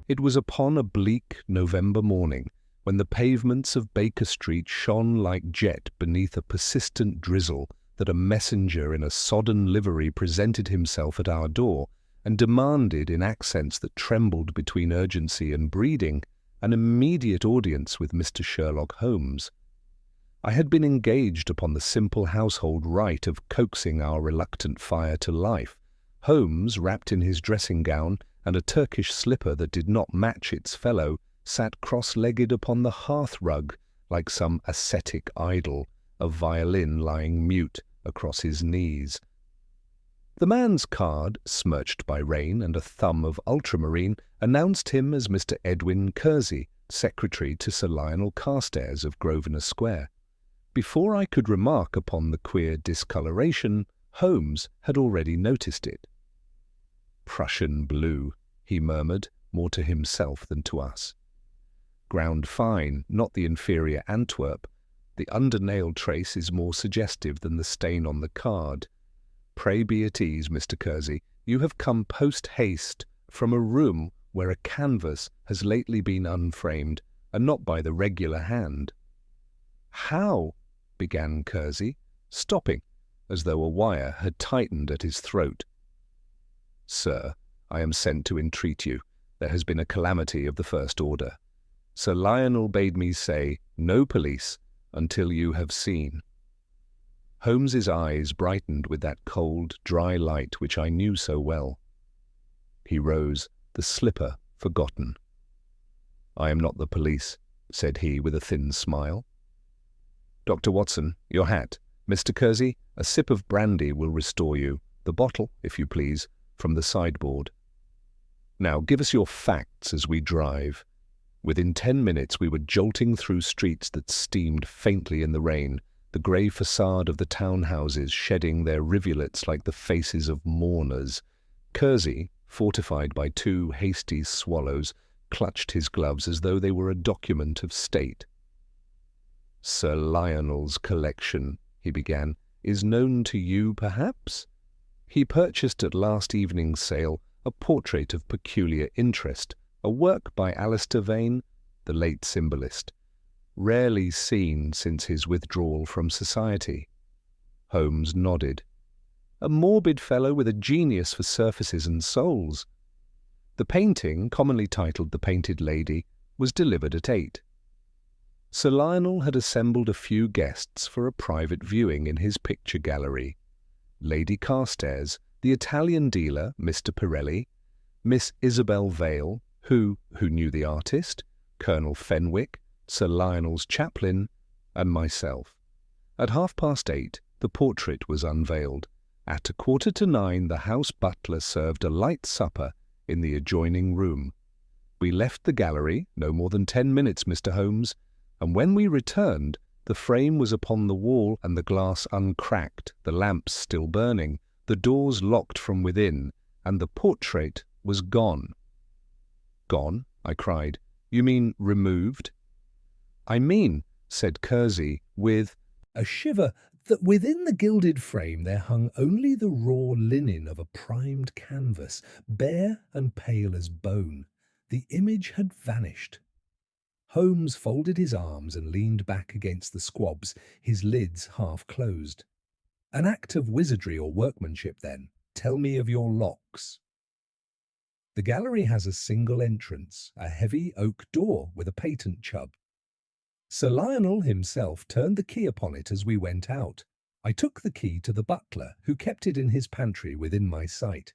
It was upon a bleak November morning, when the pavements of Baker Street shone like jet beneath a persistent drizzle, that a messenger in a sodden livery presented himself at our door and demanded, in accents that trembled between urgency and breeding, an immediate audience with Mr. Sherlock Holmes. I had been engaged upon the simple household rite of coaxing our reluctant fire to life. Holmes, wrapped in his dressing gown and a Turkish slipper that did not match its fellow, sat cross-legged upon the hearth-rug like some ascetic idol, a violin lying mute across his knees. The man's card, smirched by rain and a thumb of ultramarine, announced him as Mr. Edwin Kersey, secretary to Sir Lionel Carstairs of Grosvenor Square. Before I could remark upon the queer discoloration, Holmes had already noticed it. "Prussian blue," he murmured, more to himself than to us. "Ground fine, not the inferior Antwerp. The under-nail trace is more suggestive than the stain on the card. Pray be at ease, Mr. Kersey. You have come post-haste from a room where a canvas has lately been unframed, and not by the regular hand." "How?" began Kersey, stopping, as though a wire had tightened at his throat. "Sir, I am sent to entreat you. There has been a calamity of the first order. Sir Lionel bade me say, no police until you have seen." Holmes's eyes brightened with that cold, dry light which I knew so well. He rose, the slipper forgotten. "I am not the police," said he with a thin smile. "Dr. Watson, your hat. Mr. Kersey, a sip of brandy will restore you. The bottle, if you please, from the sideboard. Now give us your facts as we drive." Within 10 minutes we were jolting through streets that steamed faintly in the rain, the grey facade of the townhouses shedding their rivulets like the faces of mourners. Kersey, fortified by 2 hasty swallows, clutched his gloves as though they were a document of state. "Sir Lionel's collection," he began, "is known to you, perhaps? He purchased at last evening's sale a portrait of peculiar interest, a work by Alistair Vane, the late symbolist, rarely seen since his withdrawal from society." Holmes nodded. "A morbid fellow with a genius for surfaces and souls." The painting, commonly titled The Painted Lady, was delivered at 8. Sir Lionel had assembled a few guests for a private viewing in his picture gallery. Lady Carstairs, the Italian dealer, Mr. Pirelli, Miss Isabel Vale, who knew the artist, Colonel Fenwick, Sir Lionel's chaplain, and myself. At 8:30, the portrait was unveiled. At 8:45, the house butler served a light supper in the adjoining room. We left the gallery, no more than 10 minutes, Mr. Holmes, and when we returned, the frame was upon the wall and the glass uncracked, the lamps still burning, the doors locked from within, and the portrait was gone. "Gone?" I cried. "You mean removed?" "I mean," said Kersey, with a shiver, "that within the gilded frame there hung only the raw linen of a primed canvas, bare and pale as bone. The image had vanished." Holmes folded his arms and leaned back against the squabs, his lids half closed. "An act of wizardry or workmanship, then. Tell me of your locks." The gallery has a single entrance, a heavy oak door with a patent chub. Sir Lionel himself turned the key upon it as we went out. I took the key to the butler, who kept it in his pantry within my sight.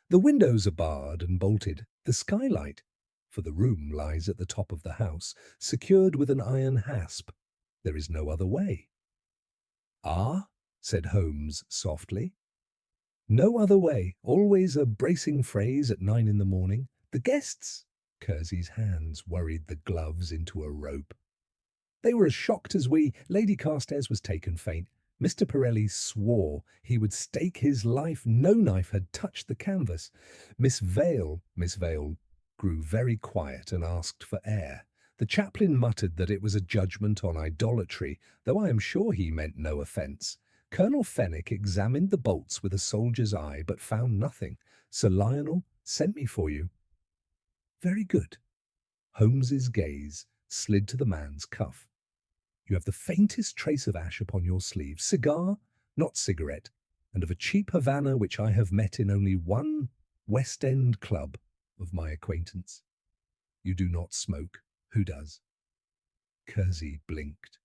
The windows are barred and bolted. The skylight, for the room lies at the top of the house, secured with an iron hasp. There is no other way. "Ah?" said Holmes softly. "No other way. Always a bracing phrase at 9 in the morning. The guests—" Kersey's hands worried the gloves into a rope. "They were as shocked as we. Lady Carstairs was taken faint. Mr. Pirelli swore he would stake his life no knife had touched the canvas. Miss Vale grew very quiet and asked for air. The chaplain muttered that it was a judgment on idolatry, though I am sure he meant no offence. Colonel Fenwick examined the bolts with a soldier's eye, but found nothing. Sir Lionel sent me for you." Very good. Holmes's gaze slid to the man's cuff. You have the faintest trace of ash upon your sleeve. Cigar, not cigarette, and of a cheap Havana which I have met in only one West End club of my acquaintance. You do not smoke. Who does? Kersey blinked.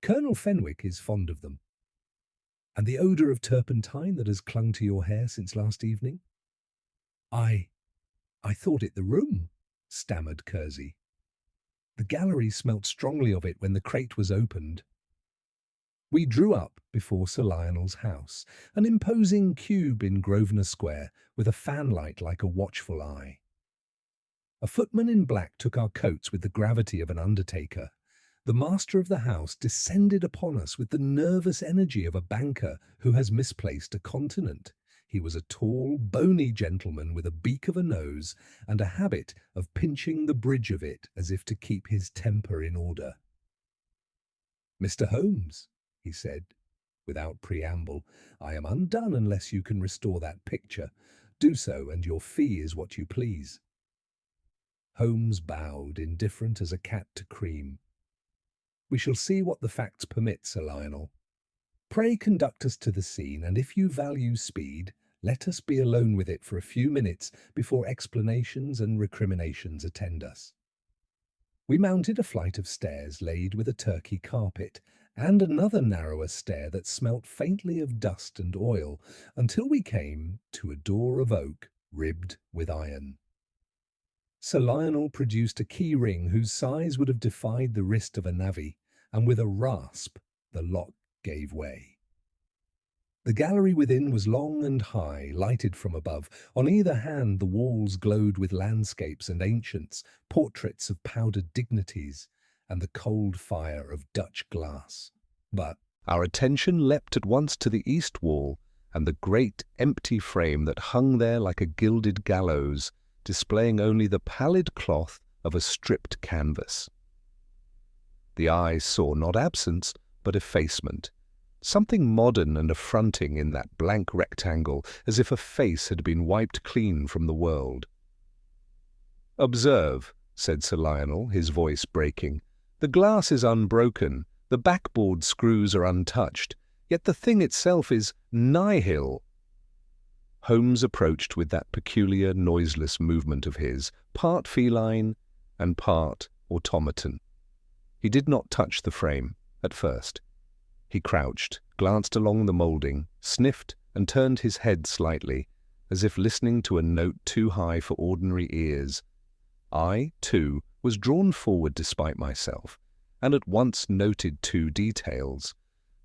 Colonel Fenwick is fond of them. And the odour of turpentine that has clung to your hair since last evening? I thought it the room, stammered Kersey. The gallery smelt strongly of it when the crate was opened. We drew up before Sir Lionel's house, an imposing cube in Grosvenor Square, with a fanlight like a watchful eye. A footman in black took our coats with the gravity of an undertaker. The master of the house descended upon us with the nervous energy of a banker who has misplaced a continent. He was a tall, bony gentleman with a beak of a nose and a habit of pinching the bridge of it as if to keep his temper in order. "Mr. Holmes," he said, without preamble, "I am undone unless you can restore that picture. Do so, and your fee is what you please." Holmes bowed, indifferent as a cat to cream. "We shall see what the facts permit, Sir Lionel. Pray conduct us to the scene, and if you value speed, let us be alone with it for a few minutes before explanations and recriminations attend us." We mounted a flight of stairs laid with a Turkey carpet, and another narrower stair that smelt faintly of dust and oil, until we came to a door of oak ribbed with iron. Sir Lionel produced a key ring whose size would have defied the wrist of a navvy, and with a rasp the lock gave way. The gallery within was long and high, lighted from above. On either hand the walls glowed with landscapes and ancients, portraits of powdered dignities, and the cold fire of Dutch glass. But our attention leapt at once to the east wall, and the great empty frame that hung there like a gilded gallows, displaying only the pallid cloth of a stripped canvas. The eye saw not absence, but effacement. Something modern and affronting in that blank rectangle, as if a face had been wiped clean from the world. "Observe," said Sir Lionel, his voice breaking, "the glass is unbroken, the backboard screws are untouched, yet the thing itself is nihil." Holmes approached with that peculiar noiseless movement of his, part feline and part automaton. He did not touch the frame, at first. He crouched, glanced along the moulding, sniffed, and turned his head slightly, as if listening to a note too high for ordinary ears. I, too, was drawn forward despite myself, and at once noted two details: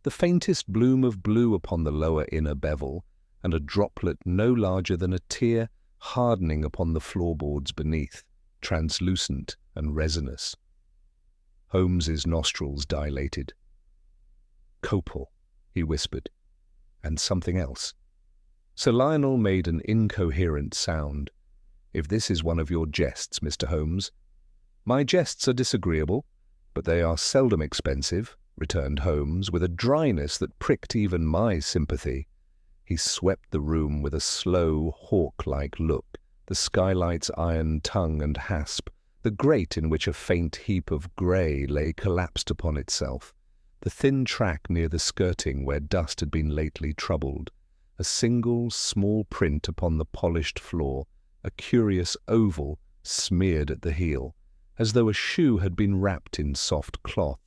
the faintest bloom of blue upon the lower inner bevel, and a droplet no larger than a tear hardening upon the floorboards beneath, translucent and resinous. Holmes's nostrils dilated. "Copal," he whispered, "and something else." Sir Lionel made an incoherent sound. "If this is one of your jests, Mr. Holmes." "My jests are disagreeable, but they are seldom expensive," returned Holmes, with a dryness that pricked even my sympathy. He swept the room with a slow, hawk-like look, the skylight's iron tongue and hasp, the grate in which a faint heap of grey lay collapsed upon itself, the thin track near the skirting where dust had been lately troubled, a single small print upon the polished floor, a curious oval smeared at the heel, as though a shoe had been wrapped in soft cloth.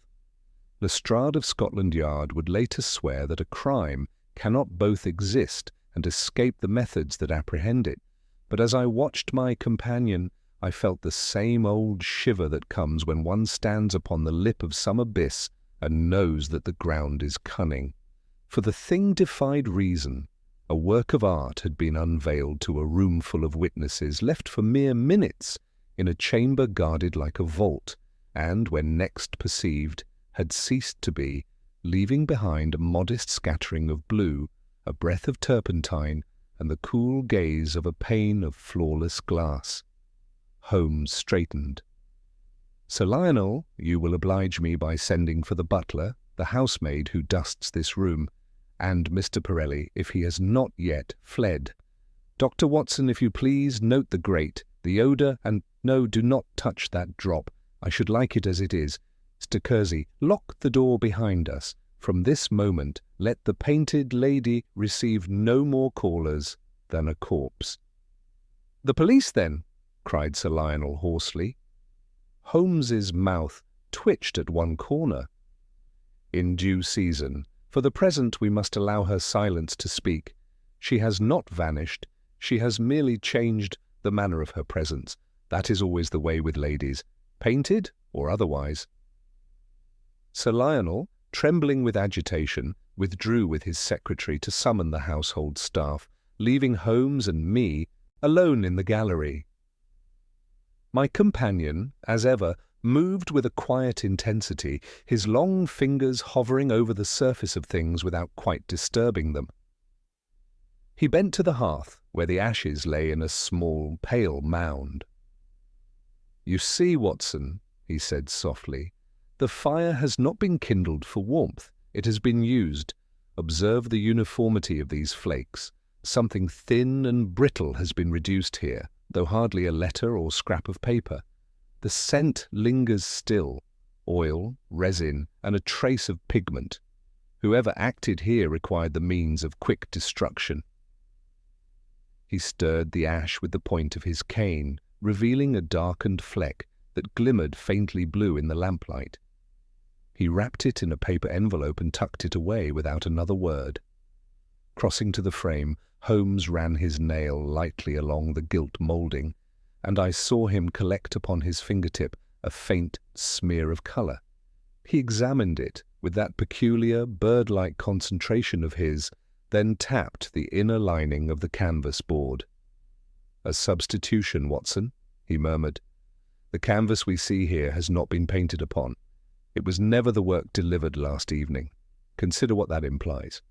Lestrade of Scotland Yard would later swear that a crime cannot both exist and escape the methods that apprehend it, but as I watched my companion, I felt the same old shiver that comes when one stands upon the lip of some abyss and knows that the ground is cunning. For the thing defied reason. A work of art had been unveiled to a room full of witnesses, left for mere minutes, in a chamber guarded like a vault, and, when next perceived, had ceased to be, leaving behind a modest scattering of blue, a breath of turpentine, and the cool gaze of a pane of flawless glass. Holmes straightened. "Sir Lionel, you will oblige me by sending for the butler, the housemaid who dusts this room, and Mr. Pirelli, if he has not yet fled. Dr. Watson, if you please, note the grate, The odour and— No, do not touch that drop. I should like it as it is. Mr. Kersey, lock the door behind us. From this moment, let the painted lady receive no more callers than a corpse." "The police, then?" cried Sir Lionel hoarsely. Holmes's mouth twitched at one corner. "In due season. For the present we must allow her silence to speak. She has not vanished. She has merely changed the manner of her presence. That is always the way with ladies, painted or otherwise." Sir Lionel, trembling with agitation, withdrew with his secretary to summon the household staff, leaving Holmes and me alone in the gallery. My companion, as ever, moved with a quiet intensity, his long fingers hovering over the surface of things without quite disturbing them. He bent to the hearth, where the ashes lay in a small, pale mound. "You see, Watson," he said softly, "the fire has not been kindled for warmth. It has been used. Observe the uniformity of these flakes. Something thin and brittle has been reduced here, though hardly a letter or scrap of paper. The scent lingers still, oil, resin, and a trace of pigment. Whoever acted here required the means of quick destruction." He stirred the ash with the point of his cane, revealing a darkened fleck that glimmered faintly blue in the lamplight. He wrapped it in a paper envelope and tucked it away without another word. Crossing to the frame, Holmes ran his nail lightly along the gilt moulding, and I saw him collect upon his fingertip a faint smear of colour. He examined it with that peculiar bird-like concentration of his, then tapped the inner lining of the canvas board. "A substitution, Watson," he murmured. "The canvas we see here has not been painted upon. It was never the work delivered last evening. Consider what that implies."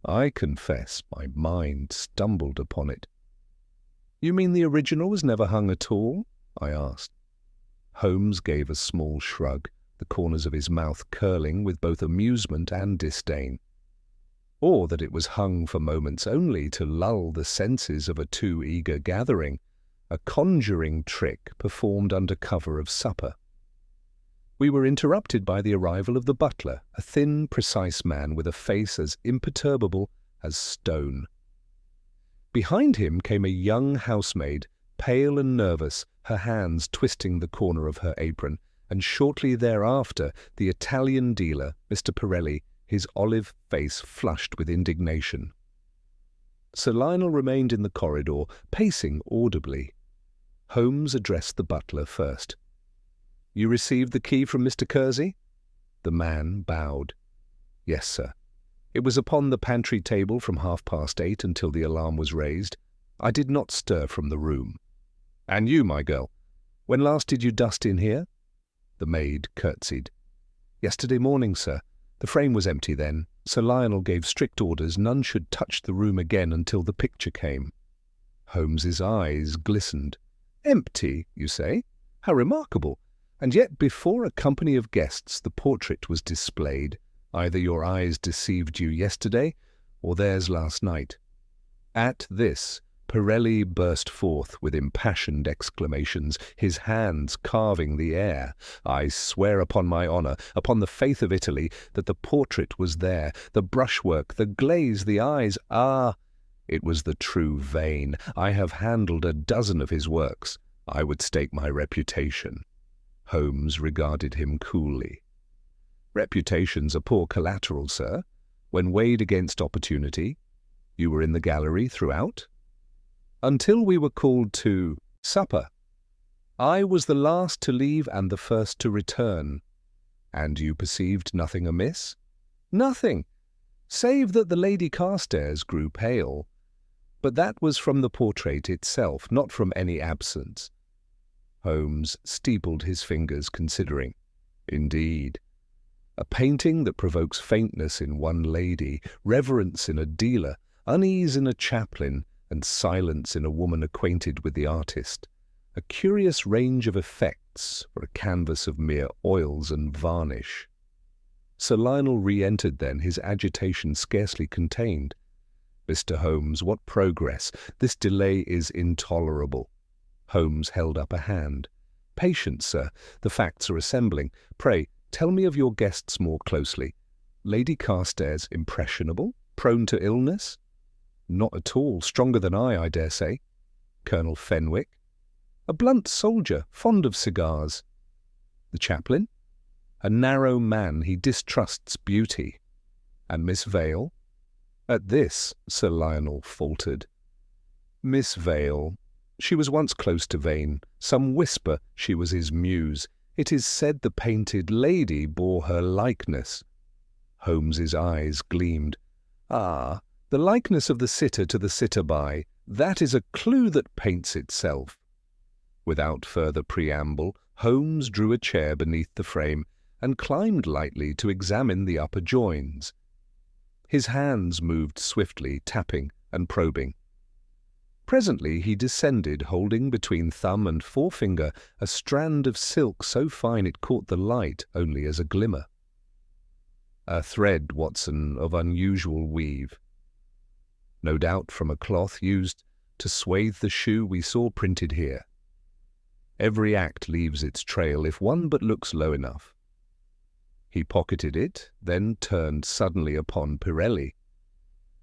I confess my mind stumbled upon it. "You mean the original was never hung at all?" I asked. Holmes gave a small shrug, the corners of his mouth curling with both amusement and disdain. "Or that it was hung for moments only to lull the senses of a too eager gathering, a conjuring trick performed under cover of supper." We were interrupted by the arrival of the butler, a thin, precise man with a face as imperturbable as stone. Behind him came a young housemaid, pale and nervous, her hands twisting the corner of her apron, and shortly thereafter the Italian dealer, Mr. Pirelli, his olive face flushed with indignation. Sir Lionel remained in the corridor, pacing audibly. Holmes addressed the butler first. "You received the key from Mr. Kersey?" The man bowed. "Yes, sir. It was upon the pantry table from 8:30 until the alarm was raised. I did not stir from the room." "And you, my girl, when last did you dust in here?" The maid curtsied. "Yesterday morning, sir. The frame was empty then. Sir Lionel gave strict orders none should touch the room again until the picture came." Holmes's eyes glistened. "Empty, you say? How remarkable! And yet before a company of guests the portrait was displayed. Either your eyes deceived you yesterday, or theirs last night." At this, Pirelli burst forth with impassioned exclamations, his hands carving the air. "I swear upon my honour, upon the faith of Italy, that the portrait was there, the brushwork, the glaze, the eyes. Ah! It was the true vein. I have handled a dozen of his works. I would stake my reputation." Holmes regarded him coolly. "Reputation's a poor collateral, sir, when weighed against opportunity. You were in the gallery throughout?" "Until we were called to supper. I was the last to leave and the first to return." "And you perceived nothing amiss?" "Nothing, save that the Lady Carstairs grew pale. But that was from the portrait itself, not from any absence." Holmes steepled his fingers, considering. "Indeed. A painting that provokes faintness in one lady, reverence in a dealer, unease in a chaplain, and silence in a woman acquainted with the artist. A curious range of effects for a canvas of mere oils and varnish." Sir Lionel re-entered then, his agitation scarcely contained. "Mr. Holmes, what progress! This delay is intolerable." Holmes held up a hand. "Patience, sir. The facts are assembling. Pray, tell me of your guests more closely. Lady Carstairs impressionable? Prone to illness?" "Not at all. Stronger than I dare say." "Colonel Fenwick?" "A blunt soldier, fond of cigars." "The chaplain?" "A narrow man. He distrusts beauty." "And Miss Vale?" At this, Sir Lionel faltered. "Miss Vale. She was once close to Vane. Some whisper she was his muse. It is said the painted lady bore her likeness." Holmes's eyes gleamed. "Ah, the likeness of the sitter to the sitter-by. That is a clue that paints itself." Without further preamble, Holmes drew a chair beneath the frame and climbed lightly to examine the upper joins. His hands moved swiftly, tapping and probing. Presently he descended, holding between thumb and forefinger a strand of silk so fine it caught the light only as a glimmer. "A thread, Watson, of unusual weave. No doubt from a cloth used to swathe the shoe we saw printed here. Every act leaves its trail if one but looks low enough." He pocketed it, then turned suddenly upon Pirelli.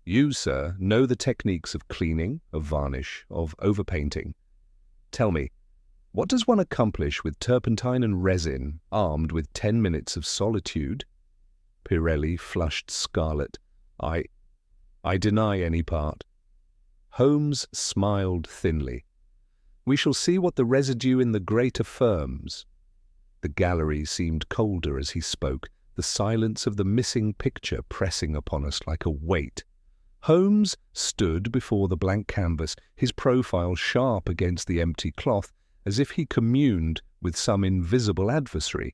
"You, sir, know the techniques of cleaning, of varnish, of overpainting. Tell me, what does one accomplish with turpentine and resin, armed with 10 minutes of solitude?" Pirelli flushed scarlet. I deny any part." Holmes smiled thinly. "We shall see what the residue in the grate affirms." The gallery seemed colder as he spoke, the silence of the missing picture pressing upon us like a weight. Holmes stood before the blank canvas, his profile sharp against the empty cloth, as if he communed with some invisible adversary.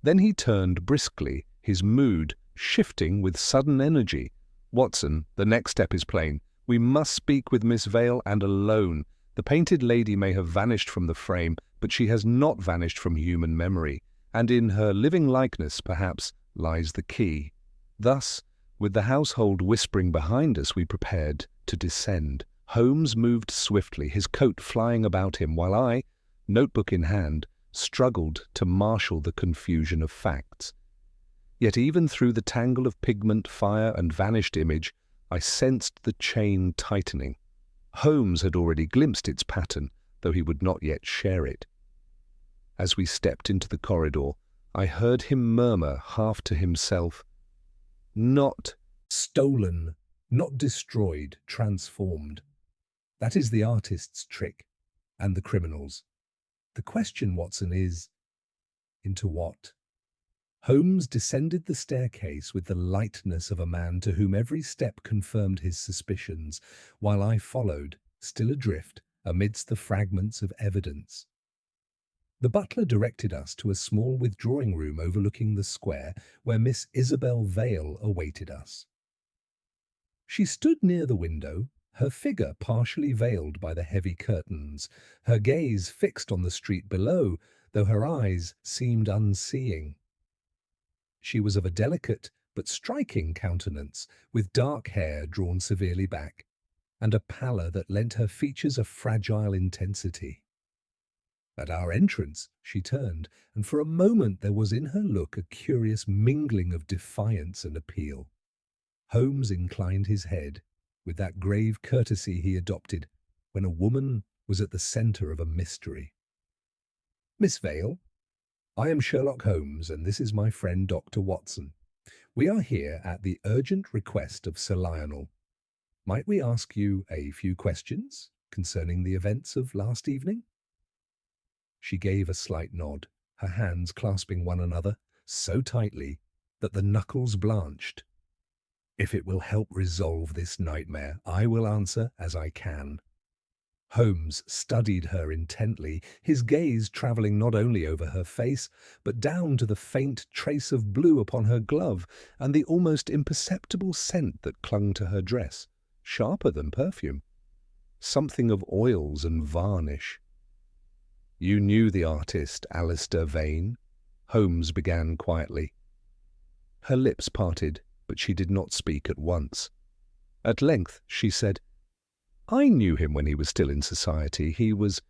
Then he turned briskly, his mood shifting with sudden energy. "Watson, the next step is plain. We must speak with Miss Vale, and alone. The painted lady may have vanished from the frame, but she has not vanished from human memory, and in her living likeness, perhaps, lies the key." Thus, with the household whispering behind us, we prepared to descend. Holmes moved swiftly, his coat flying about him, while I, notebook in hand, struggled to marshal the confusion of facts. Yet even through the tangle of pigment, fire, and vanished image, I sensed the chain tightening. Holmes had already glimpsed its pattern, though he would not yet share it. As we stepped into the corridor, I heard him murmur half to himself, "Not stolen, not destroyed, transformed. That is the artist's trick, and the criminal's. The question, Watson, is, into what?" Holmes descended the staircase with the lightness of a man to whom every step confirmed his suspicions, while I followed, still adrift, amidst the fragments of evidence. The butler directed us to a small withdrawing room overlooking the square, where Miss Isabel Vale awaited us. She stood near the window, her figure partially veiled by the heavy curtains, her gaze fixed on the street below, though her eyes seemed unseeing. She was of a delicate but striking countenance, with dark hair drawn severely back, and a pallor that lent her features a fragile intensity. At our entrance she turned, and for a moment there was in her look a curious mingling of defiance and appeal. Holmes inclined his head, with that grave courtesy he adopted when a woman was at the centre of a mystery. "Miss Vale, I am Sherlock Holmes, and this is my friend Dr. Watson. We are here at the urgent request of Sir Lionel. Might we ask you a few questions concerning the events of last evening?" She gave a slight nod, her hands clasping one another so tightly that the knuckles blanched. "If it will help resolve this nightmare, I will answer as I can." Holmes studied her intently, his gaze travelling not only over her face, but down to the faint trace of blue upon her glove and the almost imperceptible scent that clung to her dress, sharper than perfume. Something of oils and varnish. "You knew the artist, Alistair Vane?" Holmes began quietly. Her lips parted, but she did not speak at once. At length she said, "I knew him when he was still in society. He was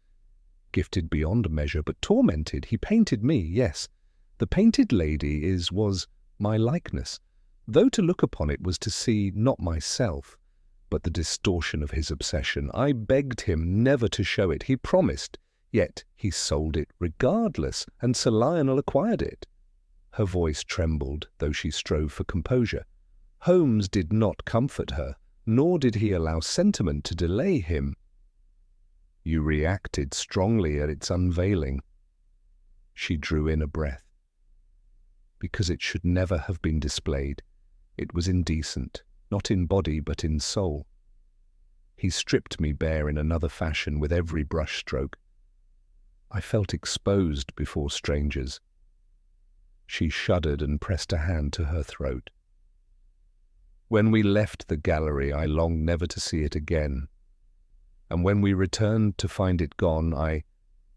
gifted beyond measure, but tormented. He painted me, yes. The painted lady was my likeness, though to look upon it was to see not myself, but the distortion of his obsession. I begged him never to show it. He promised, yet he sold it regardless, and Sir Lionel acquired it. Her voice trembled, though she strove for composure. Holmes did not comfort her, nor did he allow sentiment to delay him. You reacted strongly at its unveiling. She drew in a breath. Because it should never have been displayed. It was indecent, not in body but in soul. He stripped me bare in another fashion with every brush-stroke. I felt exposed before strangers. She shuddered and pressed a hand to her throat. When we left the gallery, I longed never to see it again. And when we returned to find it gone,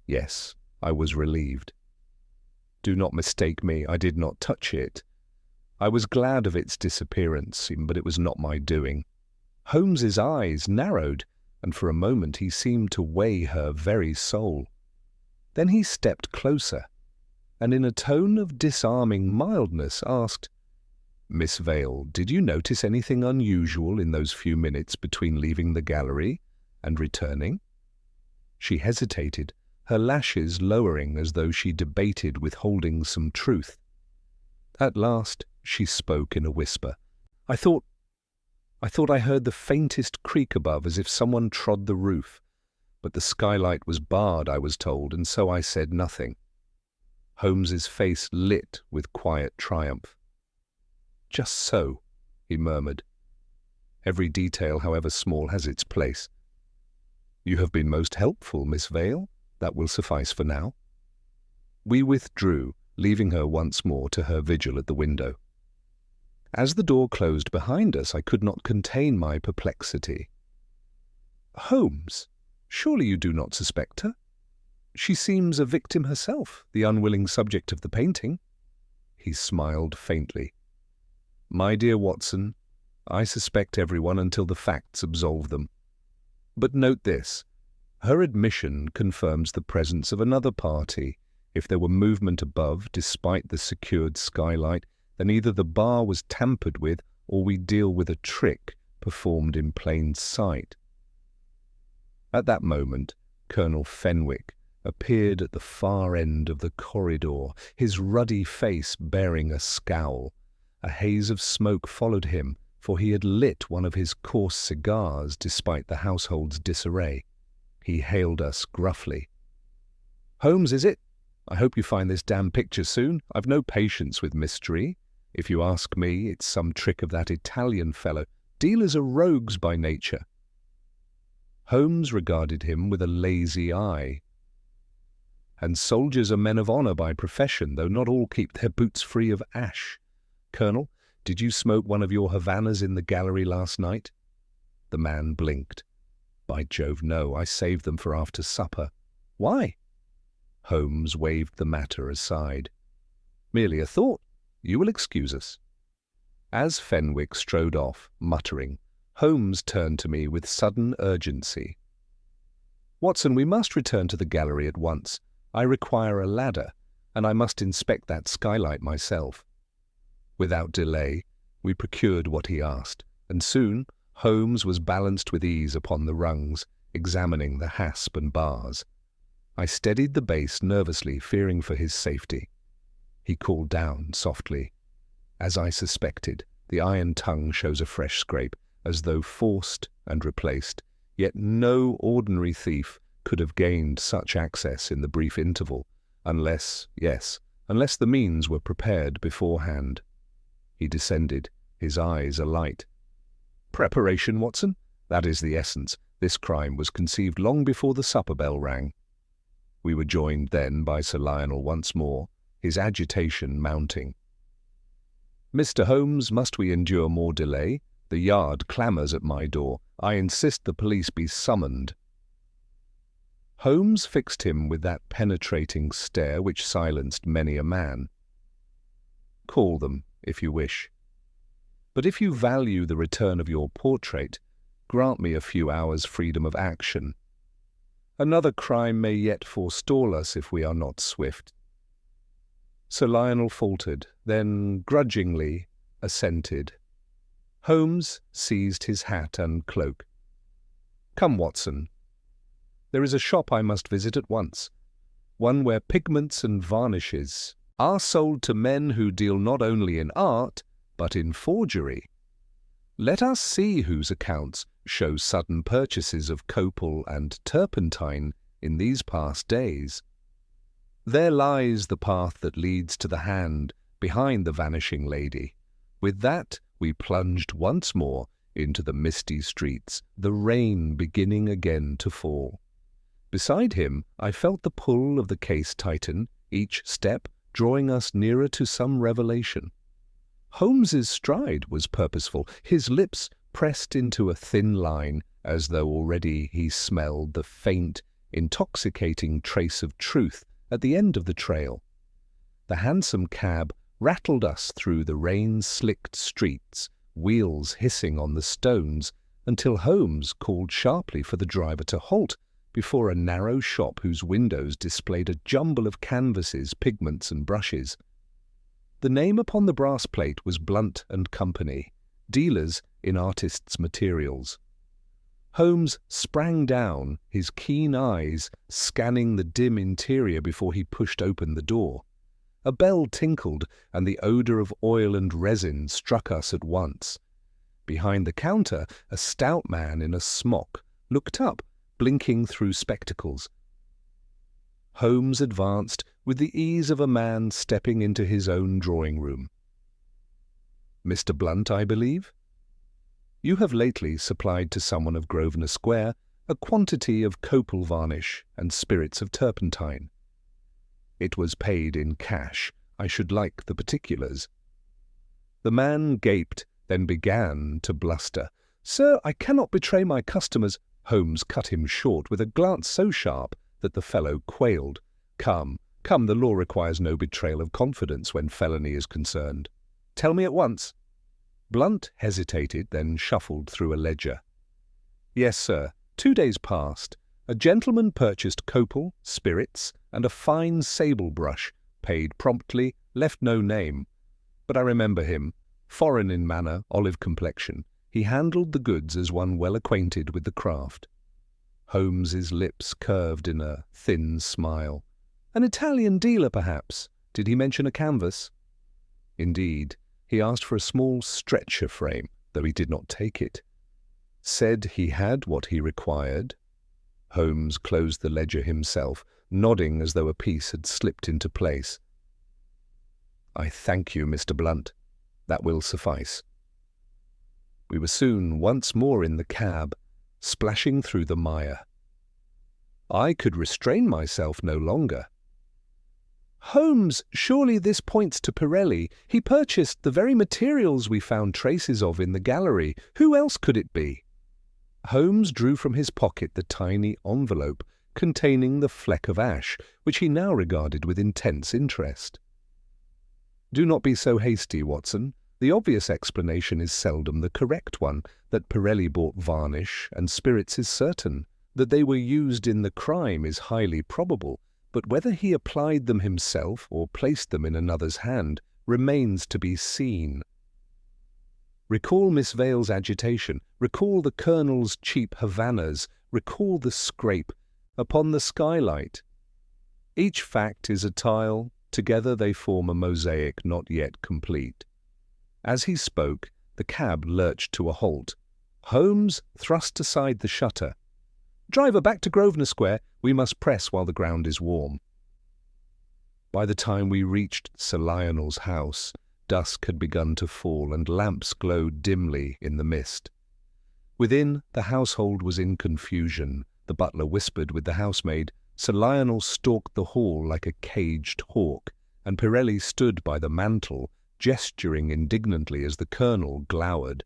yes, I was relieved. Do not mistake me, I did not touch it. I was glad of its disappearance, but it was not my doing. Holmes's eyes narrowed, and for a moment he seemed to weigh her very soul. Then he stepped closer, and in a tone of disarming mildness asked, Miss Vale, did you notice anything unusual in those few minutes between leaving the gallery and returning? She hesitated, her lashes lowering as though she debated withholding some truth. At last she spoke in a whisper. I thought I heard the faintest creak above, as if someone trod the roof. But the skylight was barred, I was told, and so I said nothing. Holmes's face lit with quiet triumph. Just so, he murmured. Every detail, however small, has its place. You have been most helpful, Miss Vale. That will suffice for now. We withdrew, leaving her once more to her vigil at the window. As the door closed behind us, I could not contain my perplexity. Holmes, surely you do not suspect her? She seems a victim herself, the unwilling subject of the painting. He smiled faintly. My dear Watson, I suspect everyone until the facts absolve them. But note this. Her admission confirms the presence of another party. If there were movement above, despite the secured skylight, then either the bar was tampered with or we deal with a trick performed in plain sight. At that moment, Colonel Fenwick appeared at the far end of the corridor, his ruddy face bearing a scowl. A haze of smoke followed him, for he had lit one of his coarse cigars despite the household's disarray. He hailed us gruffly. Holmes, is it? I hope you find this damn picture soon. I've no patience with mystery. If you ask me, it's some trick of that Italian fellow. Dealers are rogues by nature. Holmes regarded him with a lazy eye. And soldiers are men of honour by profession, though not all keep their boots free of ash. Colonel, did you smoke one of your Havanas in the gallery last night? The man blinked. By Jove, no, I saved them for after supper. Why? Holmes waved the matter aside. Merely a thought. You will excuse us. As Fenwick strode off, muttering, Holmes turned to me with sudden urgency. Watson, we must return to the gallery at once. I require a ladder, and I must inspect that skylight myself. Without delay, we procured what he asked, and soon Holmes was balanced with ease upon the rungs, examining the hasp and bars. I steadied the base nervously, fearing for his safety. He called down softly. As I suspected, the iron tongue shows a fresh scrape, as though forced and replaced, yet no ordinary thief could have gained such access in the brief interval, unless the means were prepared beforehand. He descended, his eyes alight. Preparation, Watson? That is the essence. This crime was conceived long before the supper bell rang. We were joined then by Sir Lionel once more, his agitation mounting. Mr. Holmes, must we endure more delay? The yard clamours at my door. I insist the police be summoned. Holmes fixed him with that penetrating stare which silenced many a man. Call them, if you wish. But if you value the return of your portrait, grant me a few hours' freedom of action. Another crime may yet forestall us if we are not swift. Sir Lionel faltered, then grudgingly assented. Holmes seized his hat and cloak. "Come, Watson. There is a shop I must visit at once, one where pigments and varnishes are sold to men who deal not only in art, but in forgery. Let us see whose accounts show sudden purchases of copal and turpentine in these past days. There lies the path that leads to the hand behind the vanishing lady." With that, we plunged once more into the misty streets, the rain beginning again to fall. Beside him, I felt the pull of the case tighten, each step drawing us nearer to some revelation. Holmes's stride was purposeful, his lips pressed into a thin line, as though already he smelled the faint, intoxicating trace of truth at the end of the trail. The hansom cab rattled us through the rain-slicked streets, wheels hissing on the stones, until Holmes called sharply for the driver to halt before a narrow shop whose windows displayed a jumble of canvases, pigments, and brushes. The name upon the brass plate was Blunt and Company, dealers in artists' materials. Holmes sprang down, his keen eyes scanning the dim interior before he pushed open the door. A bell tinkled, and the odour of oil and resin struck us at once. Behind the counter, a stout man in a smock looked up, blinking through spectacles. Holmes advanced with the ease of a man stepping into his own drawing-room. "Mr. Blunt, I believe? You have lately supplied to someone of Grosvenor Square a quantity of copal varnish and spirits of turpentine. It was paid in cash. I should like the particulars." The man gaped, then began to bluster. "Sir, I cannot betray my customers." Holmes cut him short with a glance so sharp that the fellow quailed. Come, the law requires no betrayal of confidence when felony is concerned. Tell me at once." Blunt hesitated, then shuffled through a ledger. "Yes, sir. 2 days past, a gentleman purchased copal, spirits, and a fine sable brush, paid promptly, left no name. But I remember him. Foreign in manner, olive complexion. He handled the goods as one well acquainted with the craft." Holmes's lips curved in a thin smile. "An Italian dealer, perhaps? Did he mention a canvas?" "Indeed. He asked for a small stretcher frame, though he did not take it. Said he had what he required." Holmes closed the ledger himself, nodding as though a piece had slipped into place. "I thank you, Mr. Blunt. That will suffice." We were soon once more in the cab, splashing through the mire. I could restrain myself no longer. "Holmes, surely this points to Pirelli. He purchased the very materials we found traces of in the gallery. Who else could it be?" Holmes drew from his pocket the tiny envelope containing the fleck of ash, which he now regarded with intense interest. "Do not be so hasty, Watson. The obvious explanation is seldom the correct one. That Pirelli bought varnish and spirits is certain. That they were used in the crime is highly probable, but whether he applied them himself or placed them in another's hand remains to be seen. Recall Miss Vale's agitation, recall the Colonel's cheap Havanas, recall the scrape upon the skylight. Each fact is a tile, together they form a mosaic not yet complete." As he spoke, the cab lurched to a halt. Holmes thrust aside the shutter. "Driver, back to Grosvenor Square. We must press while the ground is warm." By the time we reached Sir Lionel's house, dusk had begun to fall and lamps glowed dimly in the mist. Within, the household was in confusion. The butler whispered with the housemaid. Sir Lionel stalked the hall like a caged hawk, and Pirelli stood by the mantel, gesturing indignantly as the Colonel glowered.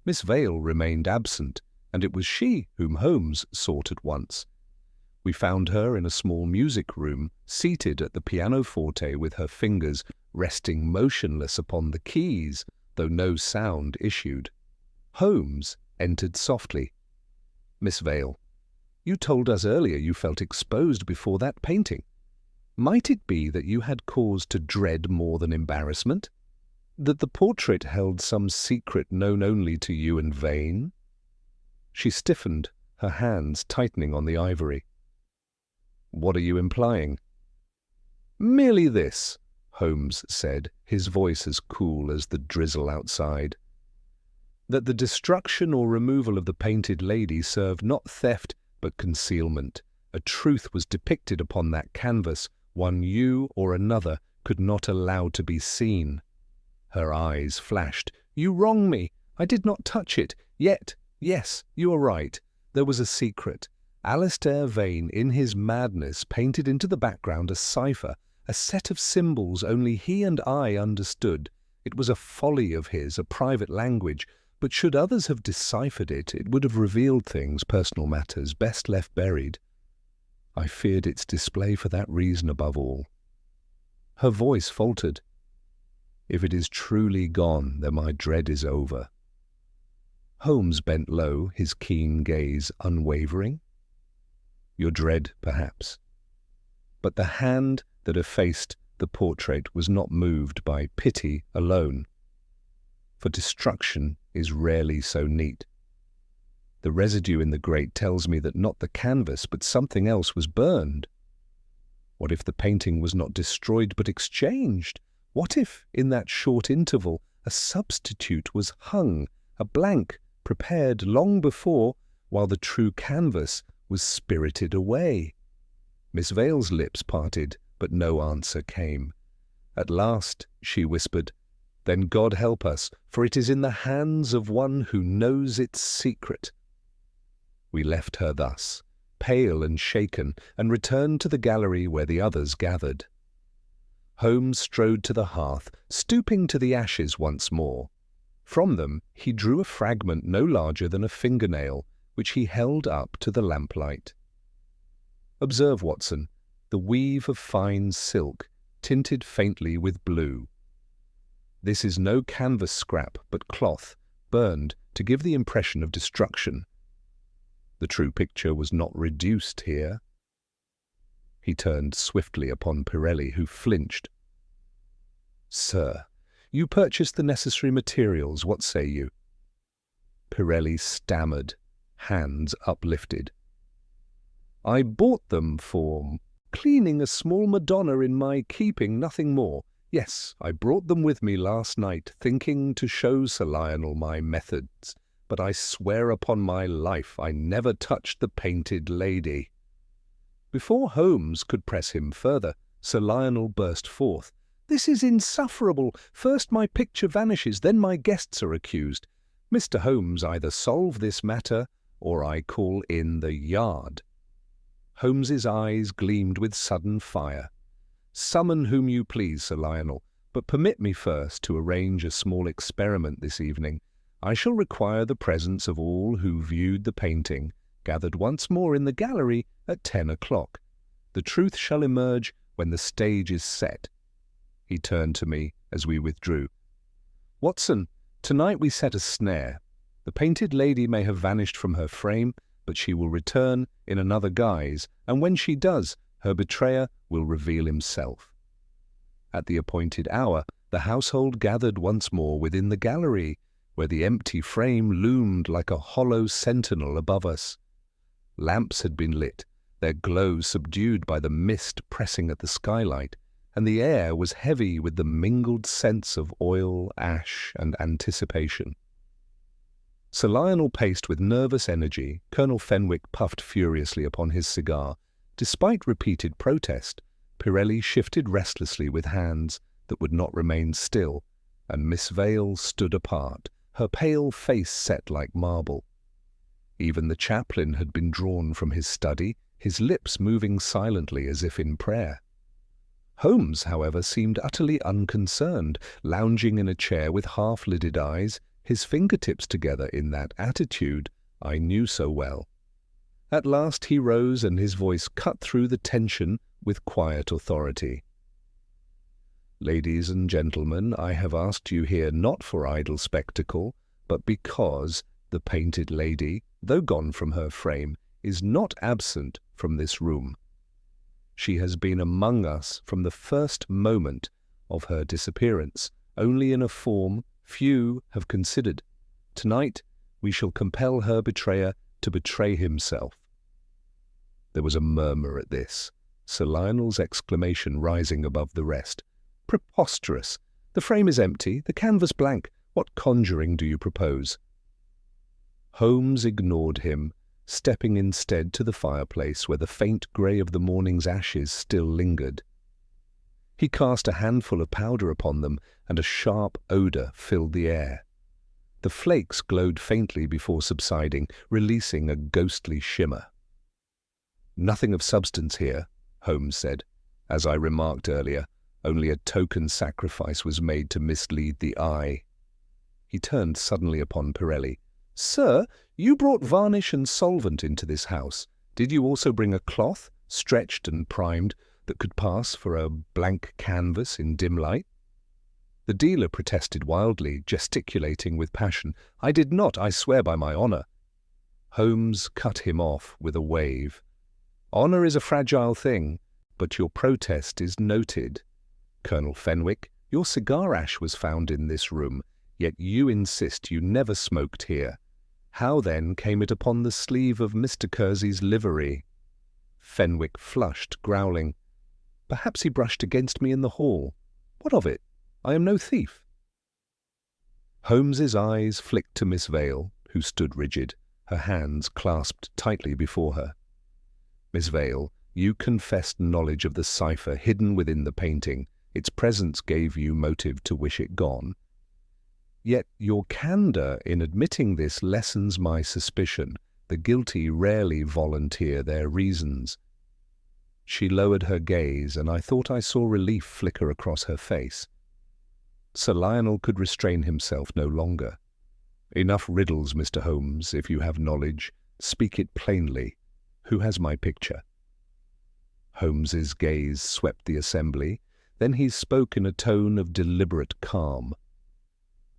Miss Vale remained absent, and it was she whom Holmes sought at once. We found her in a small music-room, seated at the pianoforte with her fingers resting motionless upon the keys, though no sound issued. Holmes entered softly. "Miss Vale, You told us earlier you felt exposed before that painting. Might it be that you had cause to dread more than embarrassment? That the portrait held some secret known only to you and Vane? She stiffened, her hands tightening on the ivory. What are you implying? Merely this, Holmes said, his voice as cool as the drizzle outside. That the destruction or removal of the painted lady served not theft but concealment. A truth was depicted upon that canvas, one you or another could not allow to be seen. Her eyes flashed. You wrong me. I did not touch it. Yet, yes, you are right. There was a secret. Alistair Vane, in his madness, painted into the background a cipher, a set of symbols only he and I understood. It was a folly of his, a private language, but should others have deciphered it, it would have revealed things, personal matters, best left buried. I feared its display for that reason above all. Her voice faltered. If it is truly gone, then my dread is over. Holmes bent low, his keen gaze unwavering. Your dread, perhaps. But the hand that effaced the portrait was not moved by pity alone. For destruction is rarely so neat. The residue in the grate tells me that not the canvas, but something else was burned. What if the painting was not destroyed but exchanged? What if, in that short interval, a substitute was hung, a blank prepared long before, while the true canvas was spirited away? Miss Vale's lips parted, but no answer came. At last she whispered, "Then God help us, for it is in the hands of one who knows its secret." We left her thus, pale and shaken, and returned to the gallery where the others gathered. Holmes strode to the hearth, stooping to the ashes once more. From them he drew a fragment no larger than a fingernail, which he held up to the lamplight. Observe, Watson, the weave of fine silk, tinted faintly with blue. This is no canvas scrap, but cloth, burned to give the impression of destruction. The true picture was not reduced here. He turned swiftly upon Pirelli, who flinched. "Sir, you purchased the necessary materials, what say you?" Pirelli stammered, hands uplifted. "I bought them for cleaning a small Madonna in my keeping, nothing more. Yes, I brought them with me last night, thinking to show Sir Lionel my methods. But I swear upon my life I never touched the painted lady." Before Holmes could press him further, Sir Lionel burst forth. "This is insufferable. First my picture vanishes, then my guests are accused. Mr. Holmes, either solve this matter, or I call in the yard." Holmes's eyes gleamed with sudden fire. "Summon whom you please, Sir Lionel, but permit me first to arrange a small experiment this evening. I shall require the presence of all who viewed the painting, gathered once more in the gallery at 10 o'clock. The truth shall emerge when the stage is set." He turned to me as we withdrew. "Watson, tonight we set a snare. The painted lady may have vanished from her frame, but she will return in another guise, and when she does, her betrayer will reveal himself." At the appointed hour, the household gathered once more within the gallery, where the empty frame loomed like a hollow sentinel above us. Lamps had been lit, their glow subdued by the mist pressing at the skylight, and the air was heavy with the mingled scents of oil, ash, and anticipation. Sir Lionel paced with nervous energy. Colonel Fenwick puffed furiously upon his cigar. Despite repeated protest, Pirelli shifted restlessly with hands that would not remain still, and Miss Vale stood apart, her pale face set like marble. Even the chaplain had been drawn from his study, his lips moving silently as if in prayer. Holmes, however, seemed utterly unconcerned, lounging in a chair with half-lidded eyes, his fingertips together in that attitude I knew so well. At last he rose, and his voice cut through the tension with quiet authority. "Ladies and gentlemen, I have asked you here not for idle spectacle, but because the painted lady, though gone from her frame, is not absent from this room. She has been among us from the first moment of her disappearance, only in a form few have considered. Tonight we shall compel her betrayer to betray himself." There was a murmur at this, Sir Lionel's exclamation rising above the rest. "Preposterous! The frame is empty, the canvas blank. What conjuring do you propose?" Holmes ignored him, stepping instead to the fireplace where the faint grey of the morning's ashes still lingered. He cast a handful of powder upon them, and a sharp odour filled the air. The flakes glowed faintly before subsiding, releasing a ghostly shimmer. "Nothing of substance here," Holmes said. "As I remarked earlier, only a token sacrifice was made to mislead the eye." He turned suddenly upon Pirelli. "Sir, you brought varnish and solvent into this house. Did you also bring a cloth, stretched and primed, that could pass for a blank canvas in dim light?" The dealer protested wildly, gesticulating with passion. "I did not, I swear by my honour." Holmes cut him off with a wave. "Honour is a fragile thing, but your protest is noted. Colonel Fenwick, your cigar ash was found in this room, yet you insist you never smoked here. How then came it upon the sleeve of Mr. Kersey's livery?" Fenwick flushed, growling. "Perhaps he brushed against me in the hall. What of it? I am no thief." Holmes's eyes flicked to Miss Vale, who stood rigid, her hands clasped tightly before her. "Miss Vale, you confessed knowledge of the cipher hidden within the painting. Its presence gave you motive to wish it gone. Yet your candour in admitting this lessens my suspicion. The guilty rarely volunteer their reasons." She lowered her gaze, and I thought I saw relief flicker across her face. Sir Lionel could restrain himself no longer. "Enough riddles, Mr. Holmes, if you have knowledge. Speak it plainly. Who has my picture?" Holmes's gaze swept the assembly. Then he spoke in a tone of deliberate calm.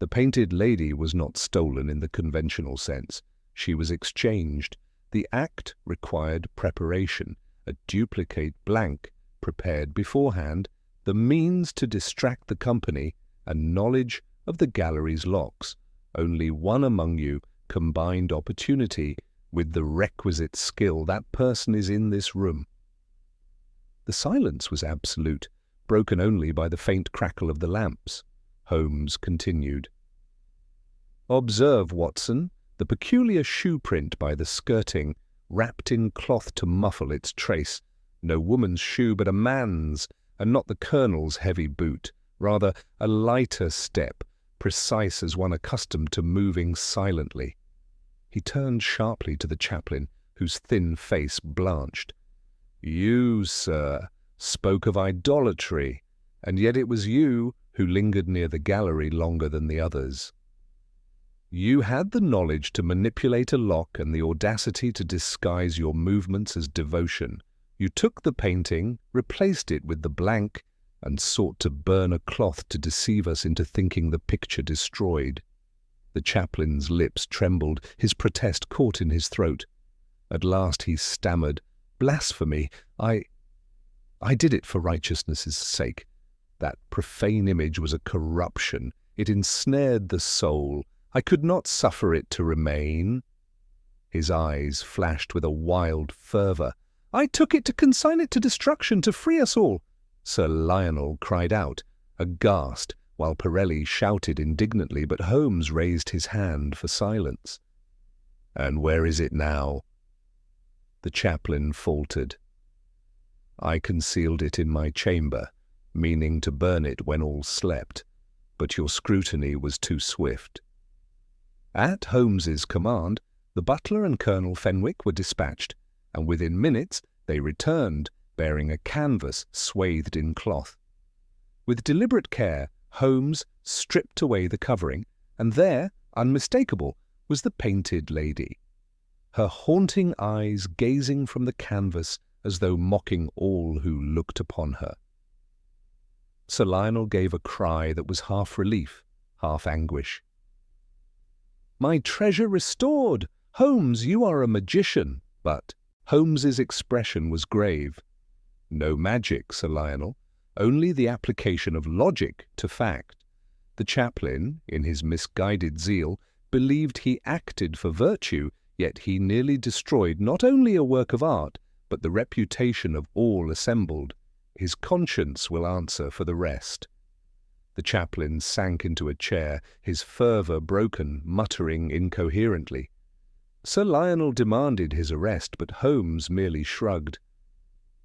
"The painted lady was not stolen in the conventional sense. She was exchanged. The act required preparation, a duplicate blank prepared beforehand, the means to distract the company, and knowledge of the gallery's locks. Only one among you combined opportunity with the requisite skill. That person is in this room." The silence was absolute, broken only by the faint crackle of the lamps. Holmes continued. "Observe, Watson, the peculiar shoe print by the skirting, wrapped in cloth to muffle its trace. No woman's shoe, but a man's, and not the colonel's heavy boot. Rather a lighter step, precise as one accustomed to moving silently." He turned sharply to the chaplain, whose thin face blanched. "You, sir, spoke of idolatry, and yet it was you who lingered near the gallery longer than the others. You had the knowledge to manipulate a lock and the audacity to disguise your movements as devotion. You took the painting, replaced it with the blank, and sought to burn a cloth to deceive us into thinking the picture destroyed." The chaplain's lips trembled, his protest caught in his throat. At last he stammered, "Blasphemy! I did it for righteousness' sake. That profane image was a corruption. It ensnared the soul. I could not suffer it to remain." His eyes flashed with a wild fervour. "I took it to consign it to destruction, to free us all." Sir Lionel cried out, aghast, while Pirelli shouted indignantly, but Holmes raised his hand for silence. "And where is it now?" The chaplain faltered. "I concealed it in my chamber, meaning to burn it when all slept, but your scrutiny was too swift." At Holmes's command, the butler and Colonel Fenwick were dispatched, and within minutes they returned, bearing a canvas swathed in cloth. With deliberate care, Holmes stripped away the covering, and there, unmistakable, was the painted lady, her haunting eyes gazing from the canvas as though mocking all who looked upon her. Sir Lionel gave a cry that was half relief, half anguish. "My treasure restored! Holmes, you are a magician!" But Holmes's expression was grave. No magic, Sir Lionel, only the application of logic to fact. The chaplain, in his misguided zeal, believed he acted for virtue, yet he nearly destroyed not only a work of art, but the reputation of all assembled. His conscience will answer for the rest. The chaplain sank into a chair, his fervour broken, muttering incoherently. Sir Lionel demanded his arrest, but Holmes merely shrugged.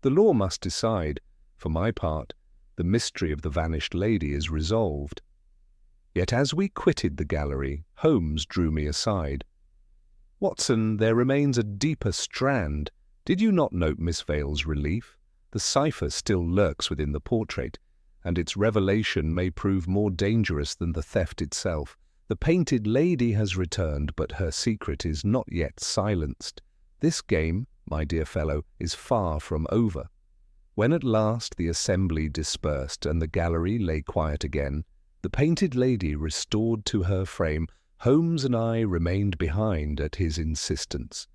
The law must decide. For my part, the mystery of the vanished lady is resolved. Yet as we quitted the gallery, Holmes drew me aside. "Watson, there remains a deeper strand. Did you not note Miss Vale's relief? The cipher still lurks within the portrait, and its revelation may prove more dangerous than the theft itself. The painted lady has returned, but her secret is not yet silenced. This game, my dear fellow, is far from over." When at last the assembly dispersed and the gallery lay quiet again, the painted lady restored to her frame, Holmes and I remained behind at his insistence.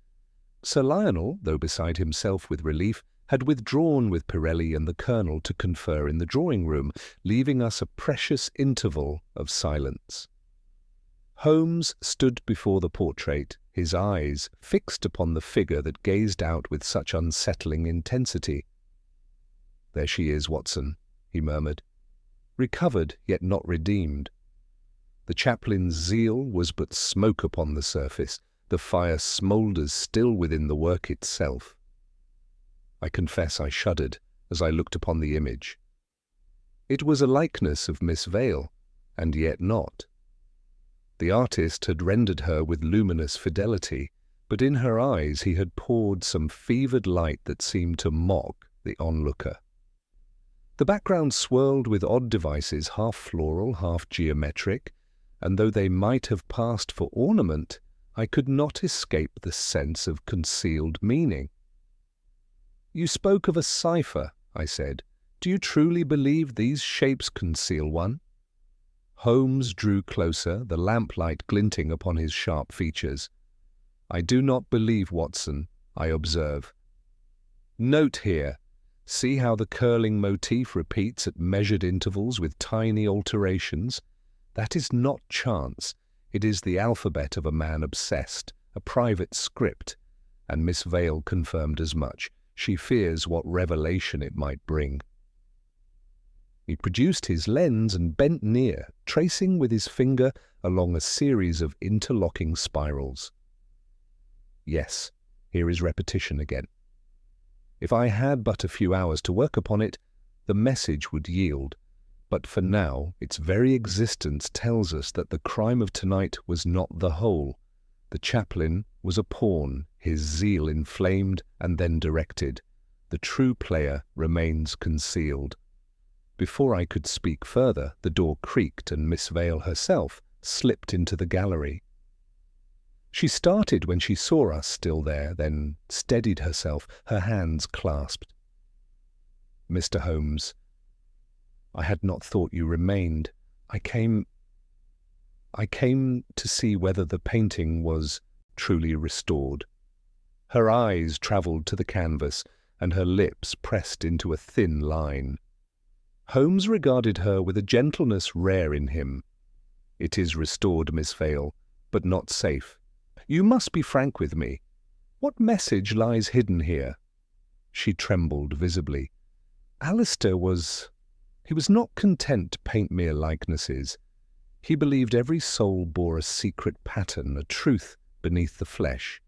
Sir Lionel, though beside himself with relief, had withdrawn with Pirelli and the Colonel to confer in the drawing-room, leaving us a precious interval of silence. Holmes stood before the portrait, his eyes fixed upon the figure that gazed out with such unsettling intensity. "There she is, Watson," he murmured. "Recovered, yet not redeemed." The chaplain's zeal was but smoke upon the surface. The fire smoulders still within the work itself. I confess I shuddered as I looked upon the image. It was a likeness of Miss Vale, and yet not. The artist had rendered her with luminous fidelity, but in her eyes he had poured some fevered light that seemed to mock the onlooker. The background swirled with odd devices, half floral, half geometric, and though they might have passed for ornament, I could not escape the sense of concealed meaning. "You spoke of a cipher," I said. "Do you truly believe these shapes conceal one?" Holmes drew closer, the lamplight glinting upon his sharp features. "I do not believe, Watson, I observe. Note here. See how the curling motif repeats at measured intervals with tiny alterations? That is not chance. It is the alphabet of a man obsessed, a private script, and Miss Vale confirmed as much. She fears what revelation it might bring." He produced his lens and bent near, tracing with his finger along a series of interlocking spirals. "Yes, here is repetition again. If I had but a few hours to work upon it, the message would yield. But for now, its very existence tells us that the crime of tonight was not the whole. The chaplain was a pawn, his zeal inflamed and then directed. The true player remains concealed." Before I could speak further, the door creaked and Miss Vale herself slipped into the gallery. She started when she saw us still there, then steadied herself, her hands clasped. "Mr. Holmes, I had not thought you remained. I came to see whether the painting was truly restored." Her eyes travelled to the canvas, and her lips pressed into a thin line. Holmes regarded her with a gentleness rare in him. "It is restored, Miss Vale, but not safe. You must be frank with me. What message lies hidden here?" She trembled visibly. "Alistair was not content to paint mere likenesses. He believed every soul bore a secret pattern, a truth beneath the flesh.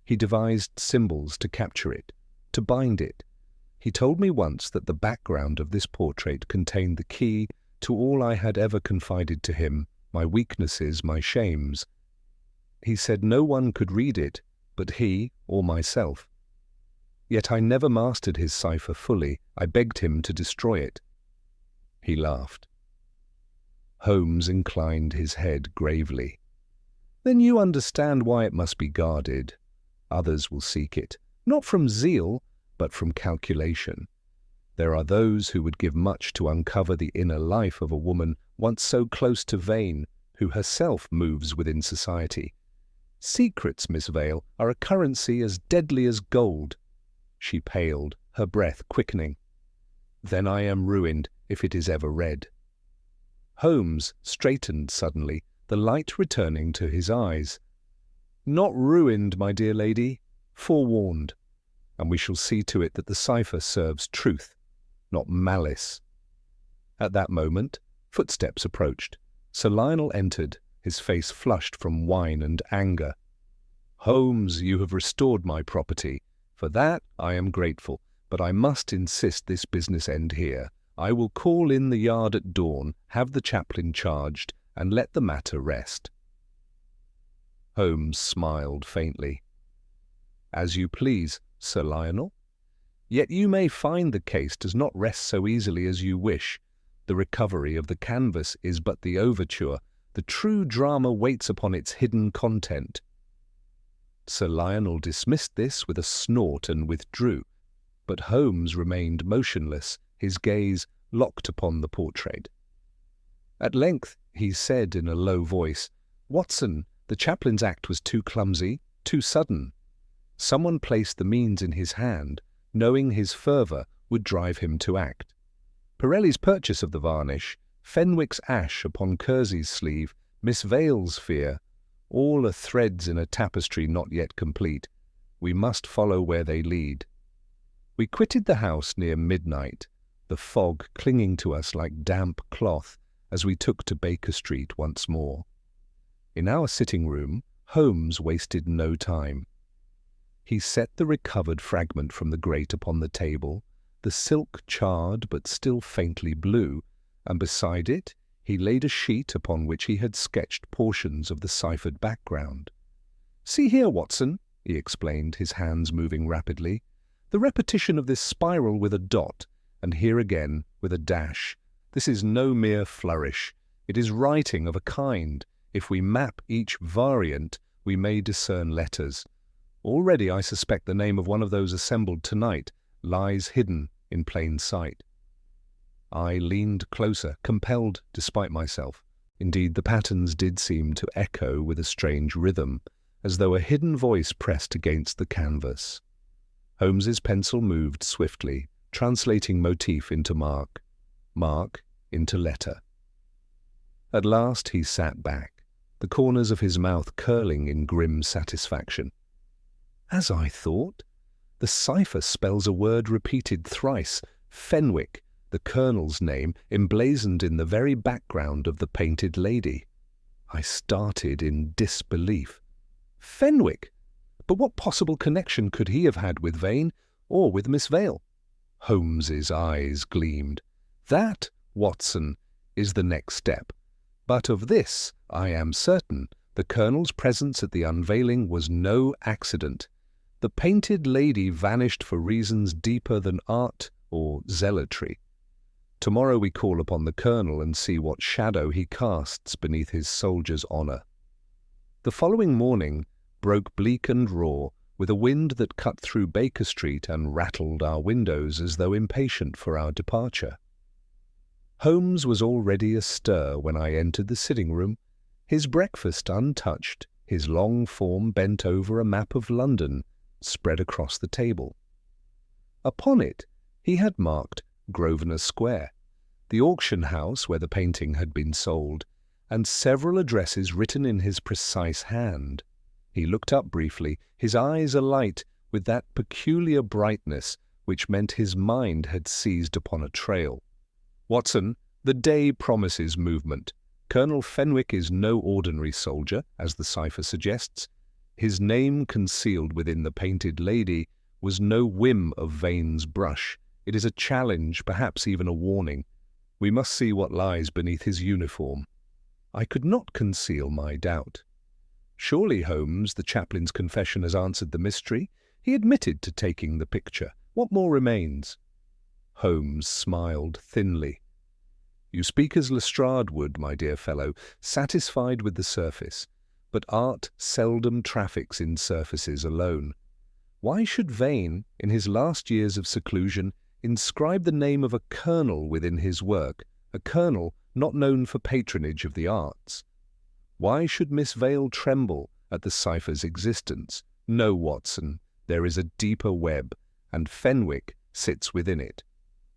He devised symbols to capture it, to bind it. He told me once that the background of this portrait contained the key to all I had ever confided to him, my weaknesses, my shames. He said no one could read it but he or myself. Yet I never mastered his cipher fully. I begged him to destroy it." He laughed. Holmes inclined his head gravely. "Then you understand why it must be guarded. Others will seek it, not from zeal, but from calculation. There are those who would give much to uncover the inner life of a woman once so close to vain, who herself moves within society. Secrets, Miss Vale, are a currency as deadly as gold." She paled, her breath quickening. "Then I am ruined if it is ever read." Holmes straightened suddenly, the light returning to his eyes. "Not ruined, my dear lady, forewarned. And we shall see to it that the cipher serves truth, not malice." At that moment, footsteps approached. Sir Lionel entered, his face flushed from wine and anger. "Holmes, you have restored my property. For that I am grateful, but I must insist this business end here. I will call in the yard at dawn, have the chaplain charged, and let the matter rest." Holmes smiled faintly. "As you please, Sir Lionel. Yet you may find the case does not rest so easily as you wish. The recovery of the canvas is but the overture. The true drama waits upon its hidden content." Sir Lionel dismissed this with a snort and withdrew, but Holmes remained motionless, his gaze locked upon the portrait. At length he said in a low voice, "Watson, the chaplain's act was too clumsy, too sudden. Someone placed the means in his hand, knowing his fervour would drive him to act. Pirelli's purchase of the varnish, Fenwick's ash upon Kersey's sleeve, Miss Vale's fear, all are threads in a tapestry not yet complete. We must follow where they lead." We quitted the house near midnight, the fog clinging to us like damp cloth as we took to Baker Street once more. In our sitting-room, Holmes wasted no time. He set the recovered fragment from the grate upon the table, the silk charred but still faintly blue, and beside it he laid a sheet upon which he had sketched portions of the ciphered background. "See here, Watson," he explained, his hands moving rapidly. "The repetition of this spiral with a dot, and here again with a dash. This is no mere flourish. It is writing of a kind. If we map each variant, we may discern letters. Already I suspect the name of one of those assembled tonight lies hidden in plain sight." I leaned closer, compelled despite myself. Indeed, the patterns did seem to echo with a strange rhythm, as though a hidden voice pressed against the canvas. Holmes's pencil moved swiftly, translating motif into mark, mark into letter. At last he sat back, the corners of his mouth curling in grim satisfaction. "As I thought, the cipher spells a word repeated thrice, Fenwick, the colonel's name emblazoned in the very background of the painted lady." I started in disbelief. Fenwick! But what possible connection could he have had with Vane or with Miss Vale? Holmes's eyes gleamed. "That, Watson, is the next step. But of this I am certain. The colonel's presence at the unveiling was no accident. The painted lady vanished for reasons deeper than art or zealotry. Tomorrow we call upon the colonel and see what shadow he casts beneath his soldier's honour." The following morning broke bleak and raw, with a wind that cut through Baker Street and rattled our windows as though impatient for our departure. Holmes was already astir when I entered the sitting-room, his breakfast untouched, his long form bent over a map of London spread across the table. Upon it he had marked Grosvenor Square, the auction house where the painting had been sold, and several addresses written in his precise hand. He looked up briefly, his eyes alight with that peculiar brightness which meant his mind had seized upon a trail. "Watson, the day promises movement. Colonel Fenwick is no ordinary soldier, as the cipher suggests. His name concealed within the painted lady was no whim of Vane's brush. It is a challenge, perhaps even a warning. We must see what lies beneath his uniform." I could not conceal my doubt. Surely, Holmes, the chaplain's confession has answered the mystery. He admitted to taking the picture. What more remains? Holmes smiled thinly. "You speak as Lestrade would, my dear fellow, satisfied with the surface. But art seldom traffics in surfaces alone. Why should Vane, in his last years of seclusion, inscribe the name of a colonel within his work, a colonel not known for patronage of the arts? Why should Miss Vale tremble at the cipher's existence. No, Watson, there is a deeper web, and Fenwick sits within it.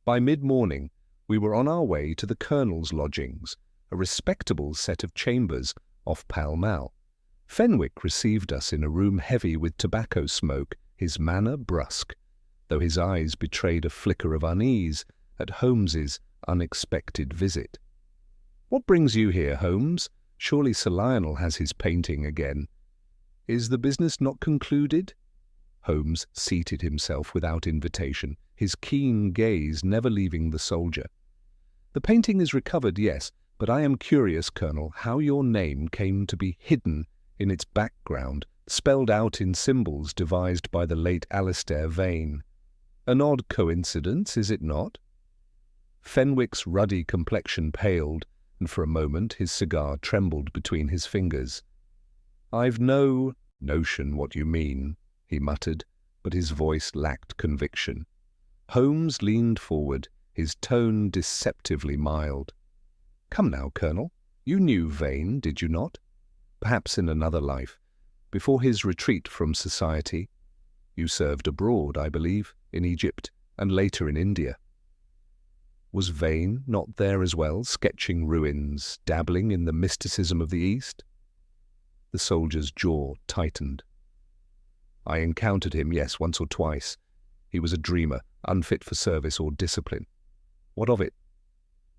By mid-morning, we were on our way to the Colonel's lodgings, a respectable set of chambers off Pall Mall. Fenwick received us in a room heavy with tobacco smoke, his manner brusque, though his eyes betrayed a flicker of unease at Holmes's unexpected visit. "What brings you here, Holmes? Surely Sir Lionel has his painting again." "Is the business not concluded?" Holmes seated himself without invitation, his keen gaze never leaving the soldier. "The painting is recovered, yes, but I am curious, Colonel, how your name came to be hidden in its background, spelled out in symbols devised by the late Alistair Vane. An odd coincidence, is it not?" Fenwick's ruddy complexion paled, and for a moment his cigar trembled between his fingers. "I've no notion what you mean," he muttered, but his voice lacked conviction. Holmes leaned forward, his tone deceptively mild. "Come now, Colonel, you knew Vane, did you not? Perhaps in another life, before his retreat from society. You served abroad, I believe, in Egypt, and later in India. Was Vane not there as well, sketching ruins, dabbling in the mysticism of the East?" The soldier's jaw tightened. "I encountered him, yes, once or twice. He was a dreamer, unfit for service or discipline." "What of it?"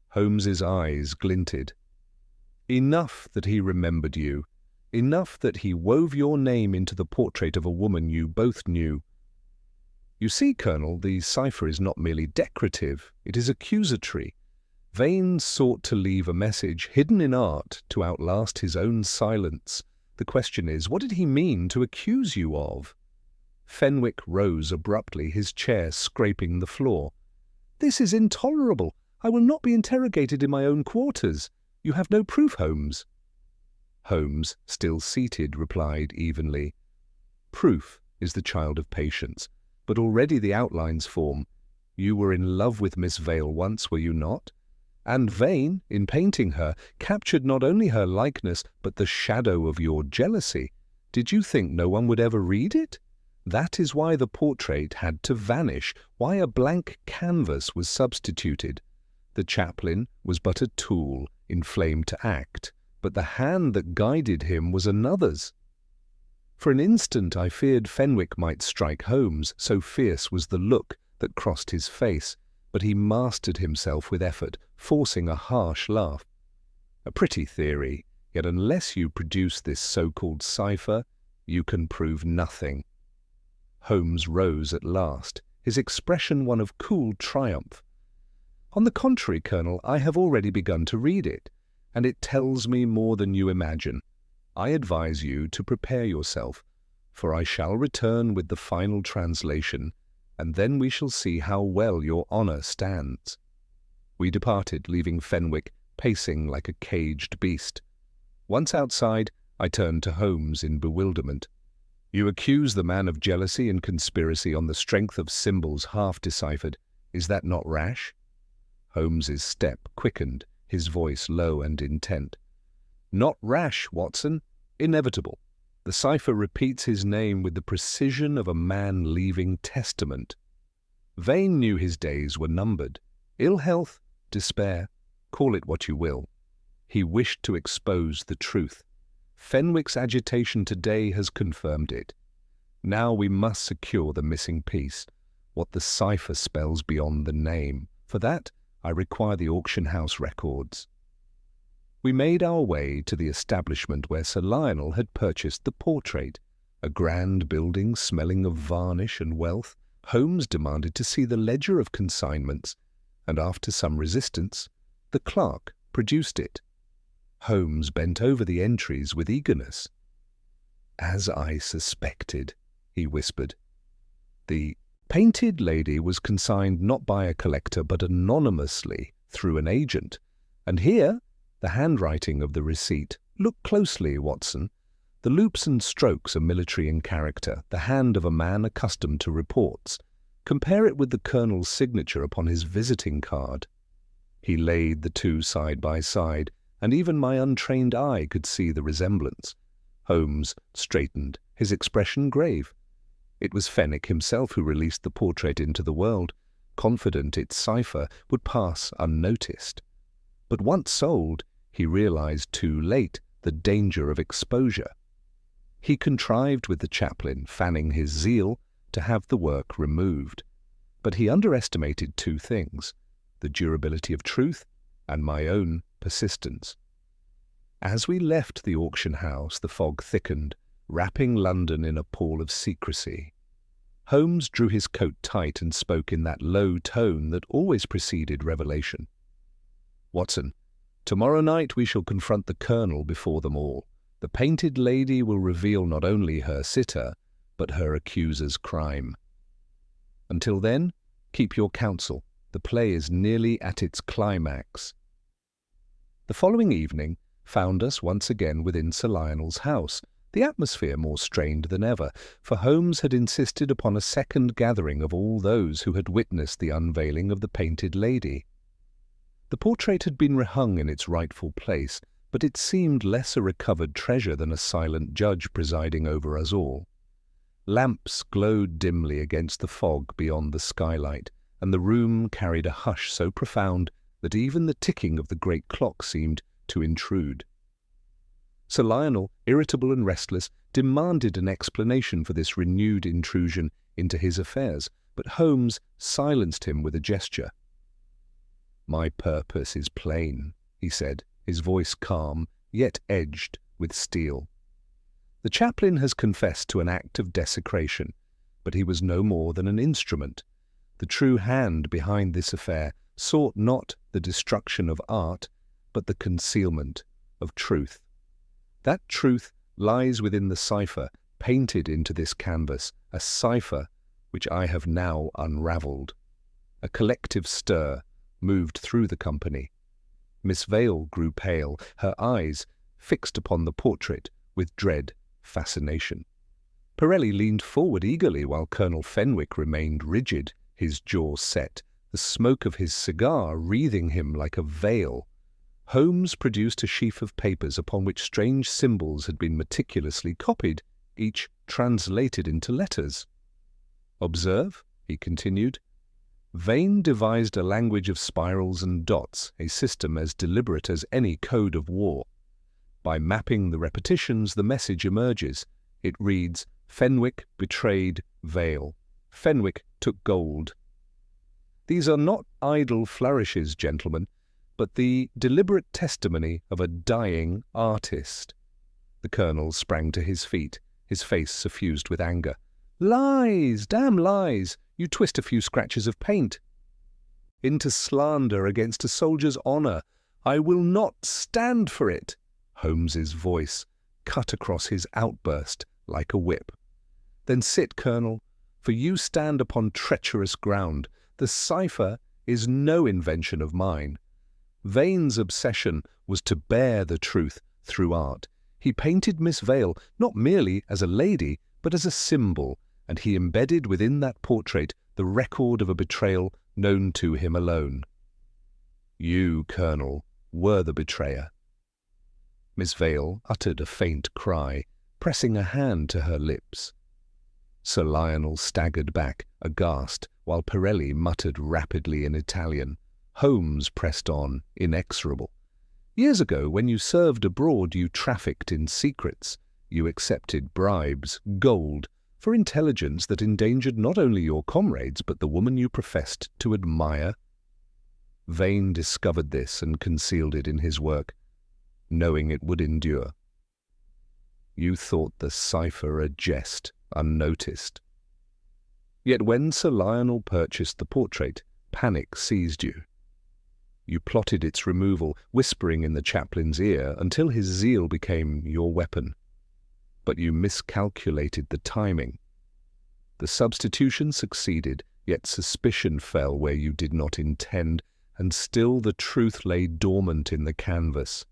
Holmes's eyes glinted. "Enough that he remembered you. Enough that he wove your name into the portrait of a woman you both knew. You see, Colonel, the cipher is not merely decorative, it is accusatory. Vane sought to leave a message hidden in art to outlast his own silence. The question is, what did he mean to accuse you of?" Fenwick rose abruptly, his chair scraping the floor. "This is intolerable. I will not be interrogated in my own quarters. You have no proof, Holmes." Holmes, still seated, replied evenly, "Proof is the child of patience, but already the outlines form. You were in love with Miss Vale once, were you not? And Vane, in painting her, captured not only her likeness, but the shadow of your jealousy. Did you think no one would ever read it? That is why the portrait had to vanish, why a blank canvas was substituted. The chaplain was but a tool, inflamed to act, but the hand that guided him was another's. For an instant I feared Fenwick might strike Holmes, so fierce was the look that crossed his face, but he mastered himself with effort, forcing a harsh laugh. "A pretty theory, yet unless you produce this so-called cipher, you can prove nothing." Holmes rose at last, his expression one of cool triumph. "On the contrary, Colonel, I have already begun to read it, and it tells me more than you imagine. I advise you to prepare yourself, for I shall return with the final translation, and then we shall see how well your honour stands." We departed, leaving Fenwick pacing like a caged beast. Once outside, I turned to Holmes in bewilderment. "You accuse the man of jealousy and conspiracy on the strength of symbols half deciphered. Is that not rash?" Holmes's step quickened, his voice low and intent. "Not rash, Watson. Inevitable. The cipher repeats his name with the precision of a man leaving testament. Vane knew his days were numbered. Ill health, despair, call it what you will. He wished to expose the truth. Fenwick's agitation today has confirmed it. Now we must secure the missing piece, what the cipher spells beyond the name. For that, I require the auction house records." We made our way to the establishment where Sir Lionel had purchased the portrait, a grand building smelling of varnish and wealth. Holmes demanded to see the ledger of consignments, and after some resistance, the clerk produced it. Holmes bent over the entries with eagerness. "As I suspected," he whispered. "The painted lady was consigned not by a collector but anonymously through an agent. And here, the handwriting of the receipt. Look closely, Watson. The loops and strokes are military in character, the hand of a man accustomed to reports. Compare it with the Colonel's signature upon his visiting card." He laid the two side by side, and even my untrained eye could see the resemblance. Holmes straightened, his expression grave. It was Fenwick himself who released the portrait into the world, confident its cipher would pass unnoticed. But once sold, he realized too late the danger of exposure. He contrived with the chaplain, fanning his zeal, to have the work removed. But he underestimated two things: the durability of truth and my own persistence. As we left the auction house, the fog thickened, wrapping London in a pall of secrecy. Holmes drew his coat tight and spoke in that low tone that always preceded revelation. "Watson, tomorrow night we shall confront the Colonel before them all. The painted lady will reveal not only her sitter, but her accuser's crime. Until then, keep your counsel. The play is nearly at its climax." The following evening found us once again within Sir Lionel's house, the atmosphere more strained than ever, for Holmes had insisted upon a second gathering of all those who had witnessed the unveiling of the painted lady. The portrait had been rehung in its rightful place, but it seemed less a recovered treasure than a silent judge presiding over us all. Lamps glowed dimly against the fog beyond the skylight, and the room carried a hush so profound that even the ticking of the great clock seemed to intrude. Sir Lionel, irritable and restless, demanded an explanation for this renewed intrusion into his affairs, but Holmes silenced him with a gesture. "My purpose is plain," he said, his voice calm, yet edged with steel. "The chaplain has confessed to an act of desecration, but he was no more than an instrument. The true hand behind this affair sought not the destruction of art, but the concealment of truth. That truth lies within the cipher painted into this canvas, a cipher which I have now unravelled." A collective stir moved through the company. Miss Vale grew pale, her eyes fixed upon the portrait with dread fascination. Pirelli leaned forward eagerly while Colonel Fenwick remained rigid, his jaw set, the smoke of his cigar wreathing him like a veil. Holmes produced a sheaf of papers upon which strange symbols had been meticulously copied, each translated into letters. "Observe," he continued. "Vane devised a language of spirals and dots, a system as deliberate as any code of war. By mapping the repetitions, the message emerges. It reads, 'Fenwick betrayed Vale. Fenwick took gold.' These are not idle flourishes, gentlemen, but the deliberate testimony of a dying artist." The Colonel sprang to his feet, his face suffused with anger. "Lies! Damn lies! You twist a few scratches of paint into slander against a soldier's honour. I will not stand for it." Holmes's voice cut across his outburst like a whip. "Then sit, Colonel, for you stand upon treacherous ground. The cipher is no invention of mine. Vane's obsession was to bear the truth through art. He painted Miss Vale not merely as a lady, but as a symbol, and he embedded within that portrait the record of a betrayal known to him alone. You, Colonel, were the betrayer." Miss Vale uttered a faint cry, pressing a hand to her lips. Sir Lionel staggered back, aghast, while Pirelli muttered rapidly in Italian. Holmes pressed on, inexorable. "Years ago, when you served abroad, you trafficked in secrets. You accepted bribes, gold, for intelligence that endangered not only your comrades, but the woman you professed to admire. Vane discovered this and concealed it in his work, knowing it would endure. You thought the cipher a jest, unnoticed. Yet when Sir Lionel purchased the portrait, panic seized you. You plotted its removal, whispering in the chaplain's ear, until his zeal became your weapon. But you miscalculated the timing. The substitution succeeded, yet suspicion fell where you did not intend, and still the truth lay dormant in the canvas.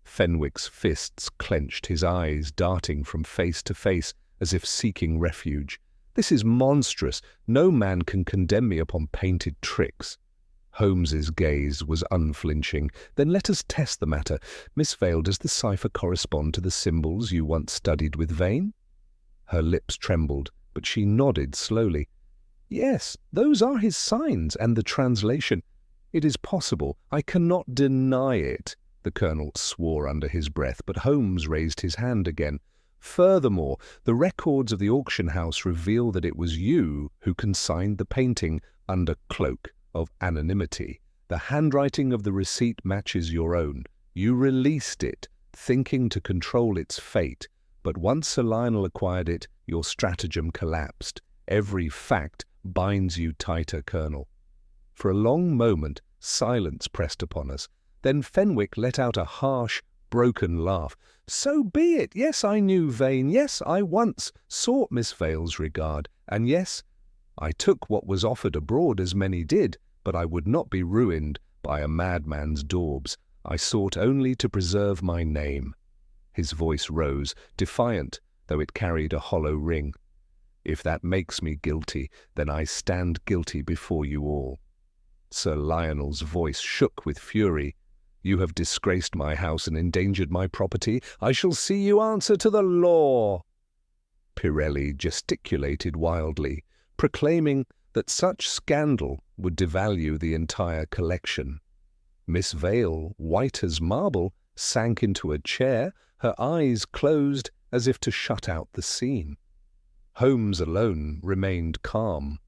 Fenwick's fists clenched, his eyes darting from face to face as if seeking refuge. This is monstrous. No man can condemn me upon painted tricks. Holmes's gaze was unflinching. "Then let us test the matter. Miss Vale, does the cipher correspond to the symbols you once studied with Vane?" Her lips trembled, but she nodded slowly. "Yes, those are his signs, and the translation. It is possible. I cannot deny it." The Colonel swore under his breath, but Holmes raised his hand again. "Furthermore, the records of the auction house reveal that it was you who consigned the painting under cloak of anonymity. The handwriting of the receipt matches your own. You released it, thinking to control its fate, but once Sir Lionel acquired it, your stratagem collapsed. Every fact binds you tighter, Colonel." For a long moment, silence pressed upon us. Then Fenwick let out a harsh, broken laugh. "So be it. Yes, I knew Vane. Yes, I once sought Miss Vale's regard. And yes, I took what was offered abroad, as many did, but I would not be ruined by a madman's daubs. I sought only to preserve my name." His voice rose, defiant, though it carried a hollow ring. "If that makes me guilty, then I stand guilty before you all." Sir Lionel's voice shook with fury. "You have disgraced my house and endangered my property. I shall see you answer to the law." Pirelli gesticulated wildly, proclaiming that such scandal would devalue the entire collection. Miss Vale, white as marble, sank into a chair, her eyes closed as if to shut out the scene. Holmes alone remained calm.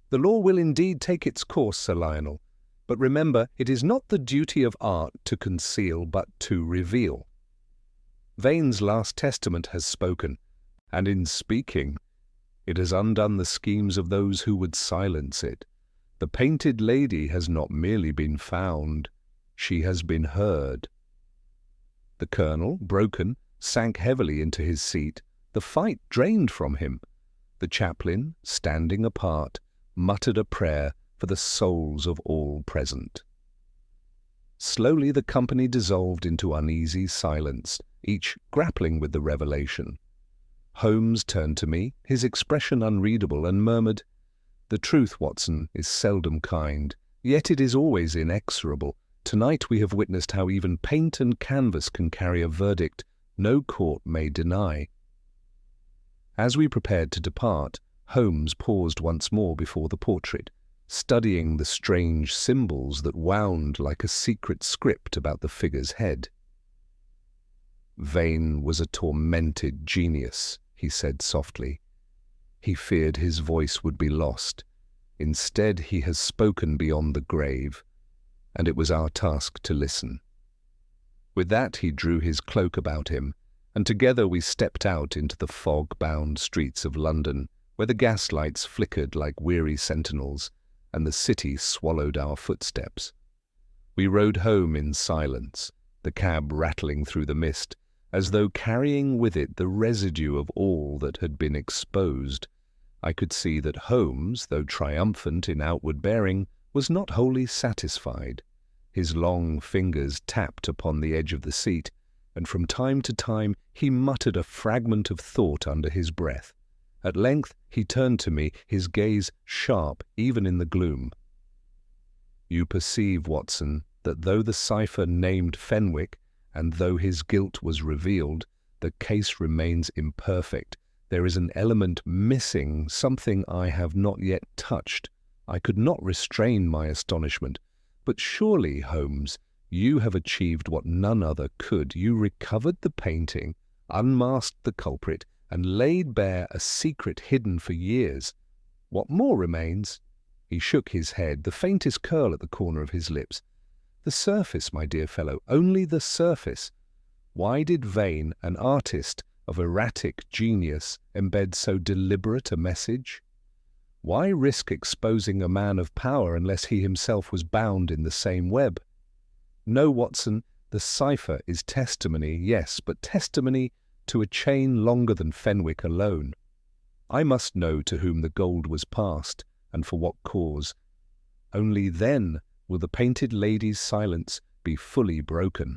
"The law will indeed take its course, Sir Lionel. But remember, it is not the duty of art to conceal, but to reveal. Vane's last testament has spoken, and in speaking, it has undone the schemes of those who would silence it. The painted lady has not merely been found, she has been heard." The Colonel, broken, sank heavily into his seat. The fight drained from him. The chaplain, standing apart, muttered a prayer for the souls of all present. Slowly the company dissolved into uneasy silence, each grappling with the revelation. Holmes turned to me, his expression unreadable, and murmured, "The truth, Watson, is seldom kind, yet it is always inexorable. Tonight we have witnessed how even paint and canvas can carry a verdict no court may deny." As we prepared to depart, Holmes paused once more before the portrait, studying the strange symbols that wound like a secret script about the figure's head. "Vane was a tormented genius," he said softly. "He feared his voice would be lost. Instead, he has spoken beyond the grave, and it was our task to listen." With that, he drew his cloak about him, and together we stepped out into the fog-bound streets of London, where the gaslights flickered like weary sentinels, and the city swallowed our footsteps. We rode home in silence, the cab rattling through the mist, as though carrying with it the residue of all that had been exposed. I could see that Holmes, though triumphant in outward bearing, was not wholly satisfied. His long fingers tapped upon the edge of the seat, and from time to time he muttered a fragment of thought under his breath. At length he turned to me, his gaze sharp even in the gloom. "You perceive, Watson, that though the cipher named Fenwick, and though his guilt was revealed, the case remains imperfect. There is an element missing, something I have not yet touched." I could not restrain my astonishment. "But surely, Holmes, you have achieved what none other could. You recovered the painting, unmasked the culprit, and laid bare a secret hidden for years. What more remains?" He shook his head, the faintest curl at the corner of his lips. "The surface, my dear fellow, only the surface. Why did Vane, an artist of erratic genius, embed so deliberate a message? Why risk exposing a man of power unless he himself was bound in the same web? No, Watson, the cipher is testimony, yes, but testimony to a chain longer than Fenwick alone. I must know to whom the gold was passed, and for what cause. Only then will the painted lady's silence be fully broken."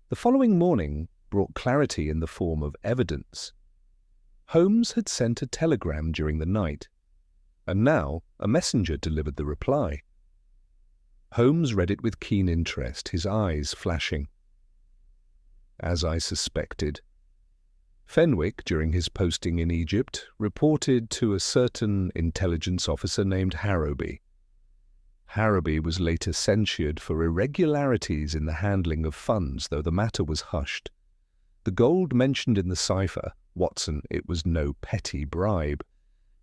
The following morning brought clarity in the form of evidence. Holmes had sent a telegram during the night. And now a messenger delivered the reply. Holmes read it with keen interest, his eyes flashing. As I suspected. Fenwick, during his posting in Egypt, reported to a certain intelligence officer named Harrowby. Harrowby was later censured for irregularities in the handling of funds, though the matter was hushed. The gold mentioned in the cipher, Watson, it was no petty bribe.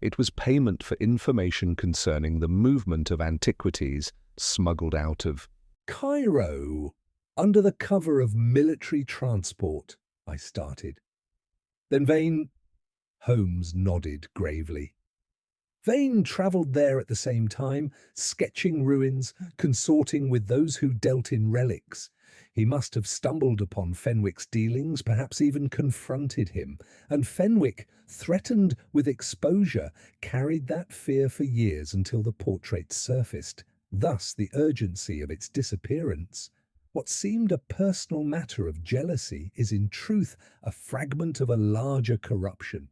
It was payment for information concerning the movement of antiquities smuggled out of Cairo, under the cover of military transport, I started. Then Holmes nodded gravely. Vane travelled there at the same time, sketching ruins, consorting with those who dealt in relics. He must have stumbled upon Fenwick's dealings, perhaps even confronted him, and Fenwick, threatened with exposure, carried that fear for years until the portrait surfaced. Thus the urgency of its disappearance. What seemed a personal matter of jealousy is in truth a fragment of a larger corruption.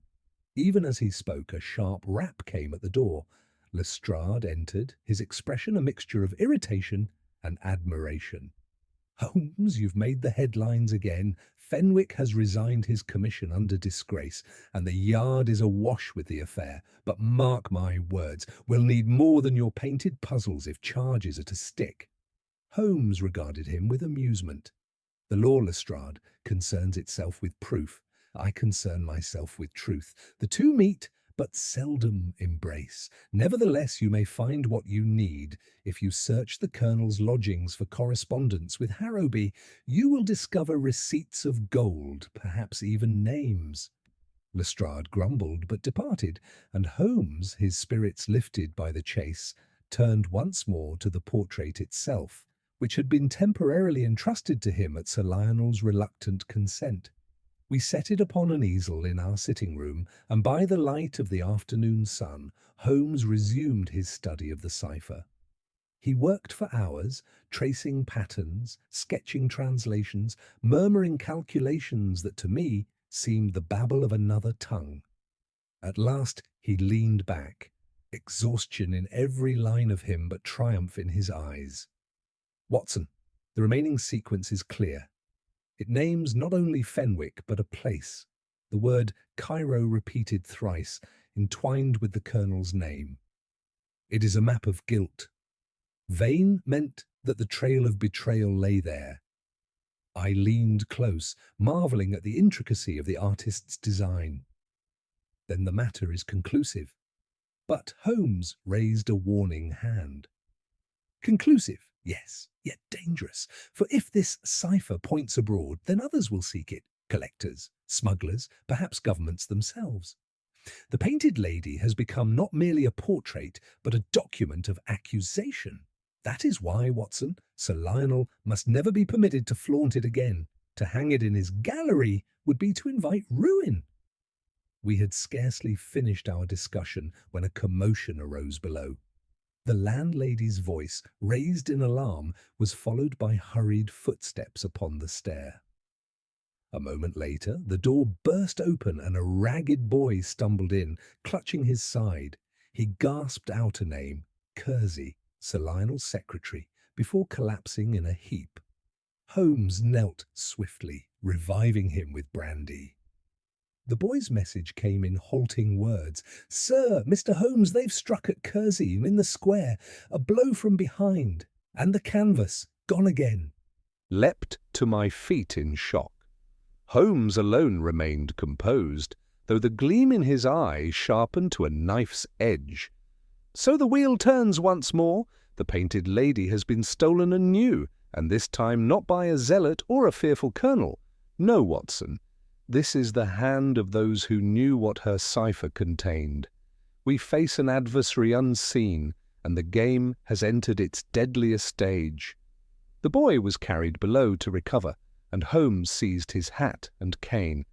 Even as he spoke, a sharp rap came at the door. Lestrade entered, his expression a mixture of irritation and admiration. Holmes, you've made the headlines again. Fenwick has resigned his commission under disgrace, and the Yard is awash with the affair. But mark my words, we'll need more than your painted puzzles if charges are to stick. Holmes regarded him with amusement. The law, Lestrade, concerns itself with proof. I concern myself with truth. The two meet, but seldom embrace. Nevertheless, you may find what you need. If you search the Colonel's lodgings for correspondence with Harrowby, you will discover receipts of gold, perhaps even names. Lestrade grumbled but departed, and Holmes, his spirits lifted by the chase, turned once more to the portrait itself, which had been temporarily entrusted to him at Sir Lionel's reluctant consent. We set it upon an easel in our sitting-room, and by the light of the afternoon sun, Holmes resumed his study of the cipher. He worked for hours, tracing patterns, sketching translations, murmuring calculations that to me seemed the babble of another tongue. At last he leaned back, exhaustion in every line of him but triumph in his eyes. Watson, the remaining sequence is clear. It names not only Fenwick, but a place, the word Cairo repeated thrice, entwined with the Colonel's name. It is a map of guilt. Vane meant that the trail of betrayal lay there. I leaned close, marvelling at the intricacy of the artist's design. Then the matter is conclusive. But Holmes raised a warning hand. Conclusive, yes, yet dangerous, for if this cipher points abroad, then others will seek it, collectors, smugglers, perhaps governments themselves. The painted lady has become not merely a portrait, but a document of accusation. That is why, Watson, Sir Lionel must never be permitted to flaunt it again. To hang it in his gallery would be to invite ruin. We had scarcely finished our discussion when a commotion arose below. The landlady's voice, raised in alarm, was followed by hurried footsteps upon the stair. A moment later, the door burst open and a ragged boy stumbled in, clutching his side. He gasped out a name, Kersey, Sir Lionel's secretary, before collapsing in a heap. Holmes knelt swiftly, reviving him with brandy. The boy's message came in halting words. "Sir, Mr. Holmes, they've struck at Kersey in the square. A blow from behind. And the canvas, gone again." Leapt to my feet in shock. Holmes alone remained composed, though the gleam in his eye sharpened to a knife's edge. So the wheel turns once more. The painted lady has been stolen anew, and this time not by a zealot or a fearful colonel. No, Watson. This is the hand of those who knew what her cipher contained. We face an adversary unseen, and the game has entered its deadliest stage. The boy was carried below to recover, and Holmes seized his hat and cane.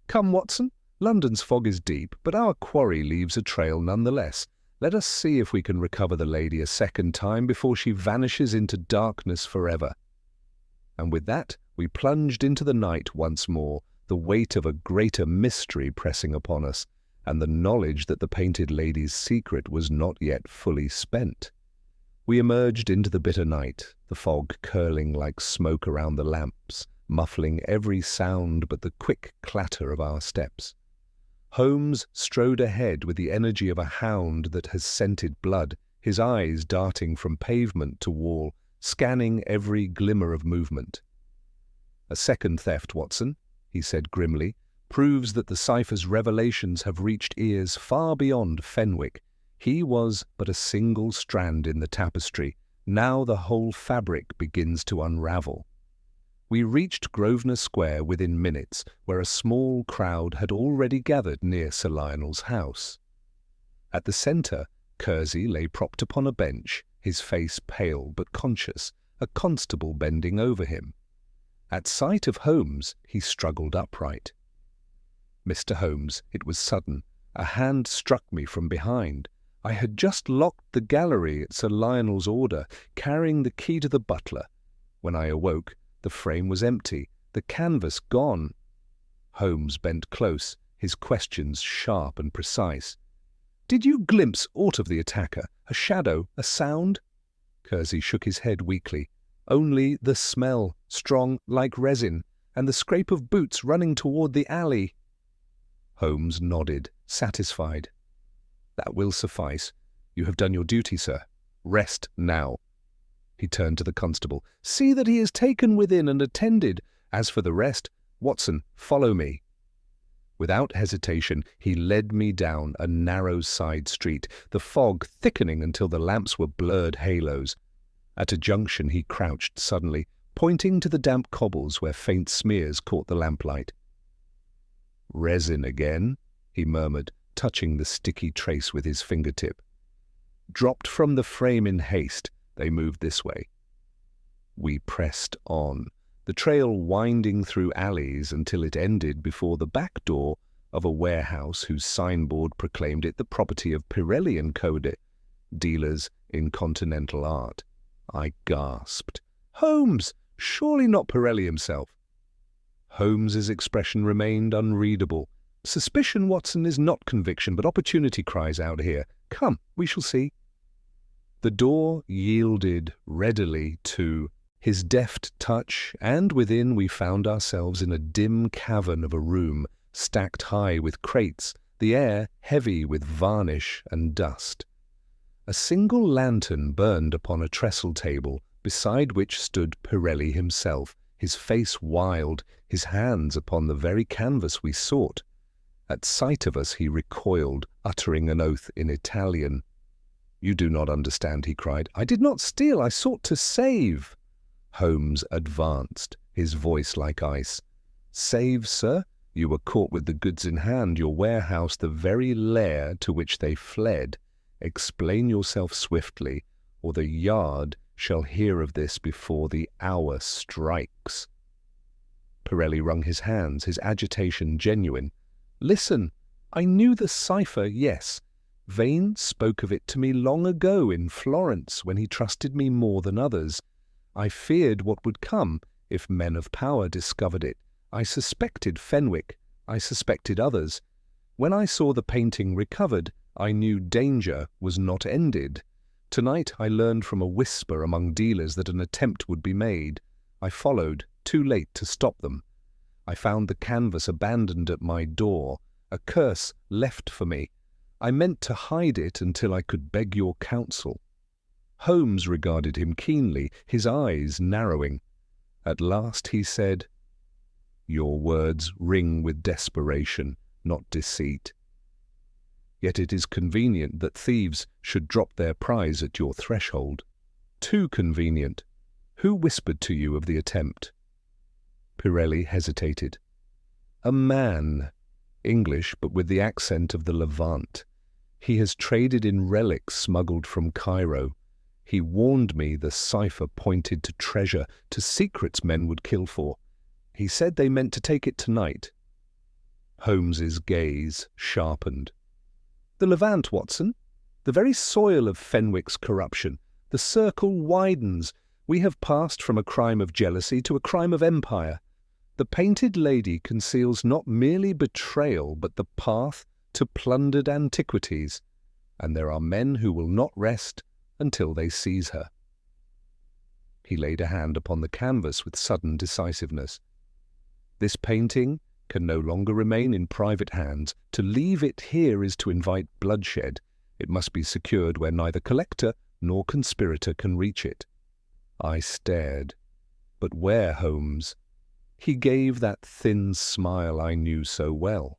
"Come, Watson, London's fog is deep, but our quarry leaves a trail nonetheless. Let us see if we can recover the lady a second time before she vanishes into darkness forever." And with that, we plunged into the night once more, the weight of a greater mystery pressing upon us, and the knowledge that the painted lady's secret was not yet fully spent. We emerged into the bitter night, the fog curling like smoke around the lamps, muffling every sound but the quick clatter of our steps. Holmes strode ahead with the energy of a hound that has scented blood, his eyes darting from pavement to wall, scanning every glimmer of movement. "A second theft, Watson," he said grimly, "proves that the cipher's revelations have reached ears far beyond Fenwick. He was but a single strand in the tapestry. Now the whole fabric begins to unravel." We reached Grosvenor Square within minutes, where a small crowd had already gathered near Sir Lionel's house. At the centre, Kersey lay propped upon a bench, his face pale but conscious, a constable bending over him. At sight of Holmes, he struggled upright. "Mr. Holmes," it was sudden. A hand struck me from behind. I had just locked the gallery at Sir Lionel's order, carrying the key to the butler. When I awoke, the frame was empty, the canvas gone. Holmes bent close, his questions sharp and precise. "Did you glimpse aught of the attacker? A shadow? A sound?" Kersey shook his head weakly. "Only the smell, strong like resin, and the scrape of boots running toward the alley." Holmes nodded, satisfied. "That will suffice. You have done your duty, sir. Rest now." He turned to the constable. "See that he is taken within and attended. As for the rest, Watson, follow me." Without hesitation, he led me down a narrow side street, the fog thickening until the lamps were blurred halos. At a junction he crouched suddenly, pointing to the damp cobbles where faint smears caught the lamplight. "Resin again," he murmured, touching the sticky trace with his fingertip. "Dropped from the frame in haste. They moved this way." We pressed on, the trail winding through alleys until it ended before the back door of a warehouse whose signboard proclaimed it the property of Pirelli & Co., dealers in continental art. I gasped. "Holmes! Surely not Pirelli himself." Holmes's expression remained unreadable. "Suspicion, Watson, is not conviction, but opportunity cries out here. Come, we shall see." The door yielded readily to his deft touch, and within we found ourselves in a dim cavern of a room, stacked high with crates, the air heavy with varnish and dust. A single lantern burned upon a trestle table, beside which stood Pirelli himself, his face wild, his hands upon the very canvas we sought. At sight of us he recoiled, uttering an oath in Italian. "You do not understand," he cried. "I did not steal, I sought to save." Holmes advanced, his voice like ice. "Save, sir? You were caught with the goods in hand, your warehouse the very lair to which they fled. Explain yourself swiftly, or the Yard shall hear of this before the hour strikes." Pirelli wrung his hands, his agitation genuine. "Listen, I knew the cipher, yes. Vane spoke of it to me long ago in Florence when he trusted me more than others. I feared what would come if men of power discovered it. I suspected Fenwick. I suspected others. When I saw the painting recovered, I knew danger was not ended. Tonight I learned from a whisper among dealers that an attempt would be made. I followed, too late to stop them. I found the canvas abandoned at my door, a curse left for me. I meant to hide it until I could beg your counsel." Holmes regarded him keenly, his eyes narrowing. At last he said, "Your words ring with desperation, not deceit. Yet it is convenient that thieves should drop their prize at your threshold. Too convenient. Who whispered to you of the attempt?" Pirelli hesitated. "A man. English, but with the accent of the Levant. He has traded in relics smuggled from Cairo. He warned me the cipher pointed to treasure, to secrets men would kill for. He said they meant to take it tonight." Holmes's gaze sharpened. "The Levant, Watson? The very soil of Fenwick's corruption. The circle widens. We have passed from a crime of jealousy to a crime of empire. The painted lady conceals not merely betrayal, but the path to plundered antiquities, and there are men who will not rest until they seize her." He laid a hand upon the canvas with sudden decisiveness. "This painting can no longer remain in private hands. To leave it here is to invite bloodshed. It must be secured where neither collector nor conspirator can reach it." I stared. "But where, Holmes?" He gave that thin smile I knew so well.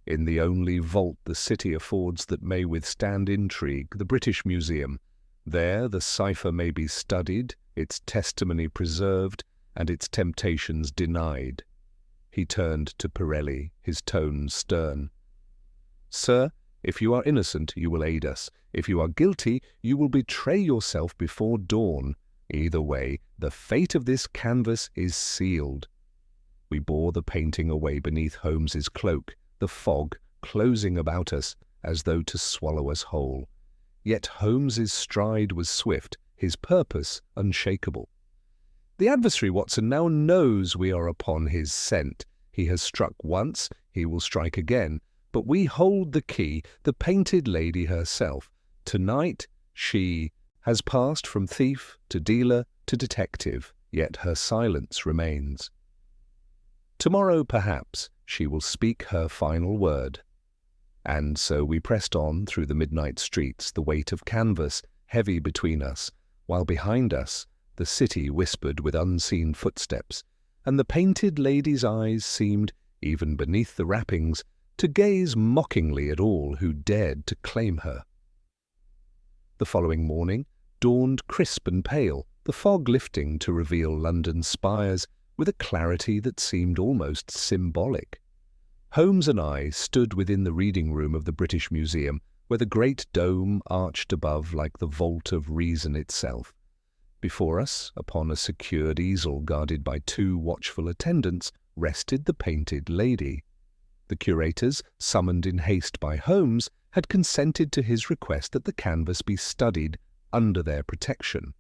"In the only vault the city affords that may withstand intrigue, the British Museum. There the cipher may be studied, its testimony preserved, and its temptations denied." He turned to Pirelli, his tone stern. "Sir, if you are innocent, you will aid us. If you are guilty, you will betray yourself before dawn. Either way, the fate of this canvas is sealed." We bore the painting away beneath Holmes's cloak, the fog closing about us as though to swallow us whole. Yet Holmes's stride was swift, his purpose unshakable. "The adversary, Watson, now knows we are upon his scent. He has struck once, he will strike again. But we hold the key, the painted lady herself. Tonight she has passed from thief to dealer to detective, yet her silence remains. Tomorrow, perhaps, she will speak her final word." And so we pressed on through the midnight streets, the weight of canvas heavy between us, while behind us the city whispered with unseen footsteps, and the painted lady's eyes seemed, even beneath the wrappings, to gaze mockingly at all who dared to claim her. The following morning dawned crisp and pale, the fog lifting to reveal London's spires with a clarity that seemed almost symbolic. Holmes and I stood within the reading room of the British Museum, where the great dome arched above like the vault of reason itself. Before us, upon a secured easel guarded by 2 watchful attendants, rested the painted lady. The curators, summoned in haste by Holmes, had consented to his request that the canvas be studied under their protection.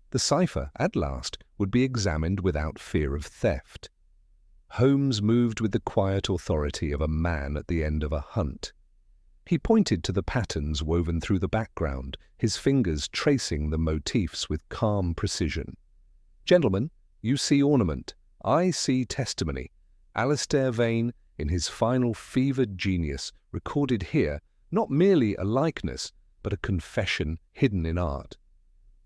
The cipher, at last, would be examined without fear of theft. Holmes moved with the quiet authority of a man at the end of a hunt. He pointed to the patterns woven through the background, his fingers tracing the motifs with calm precision. "Gentlemen, you see ornament. I see testimony. Alistair Vane, in his final fevered genius, recorded here not merely a likeness, but a confession hidden in art.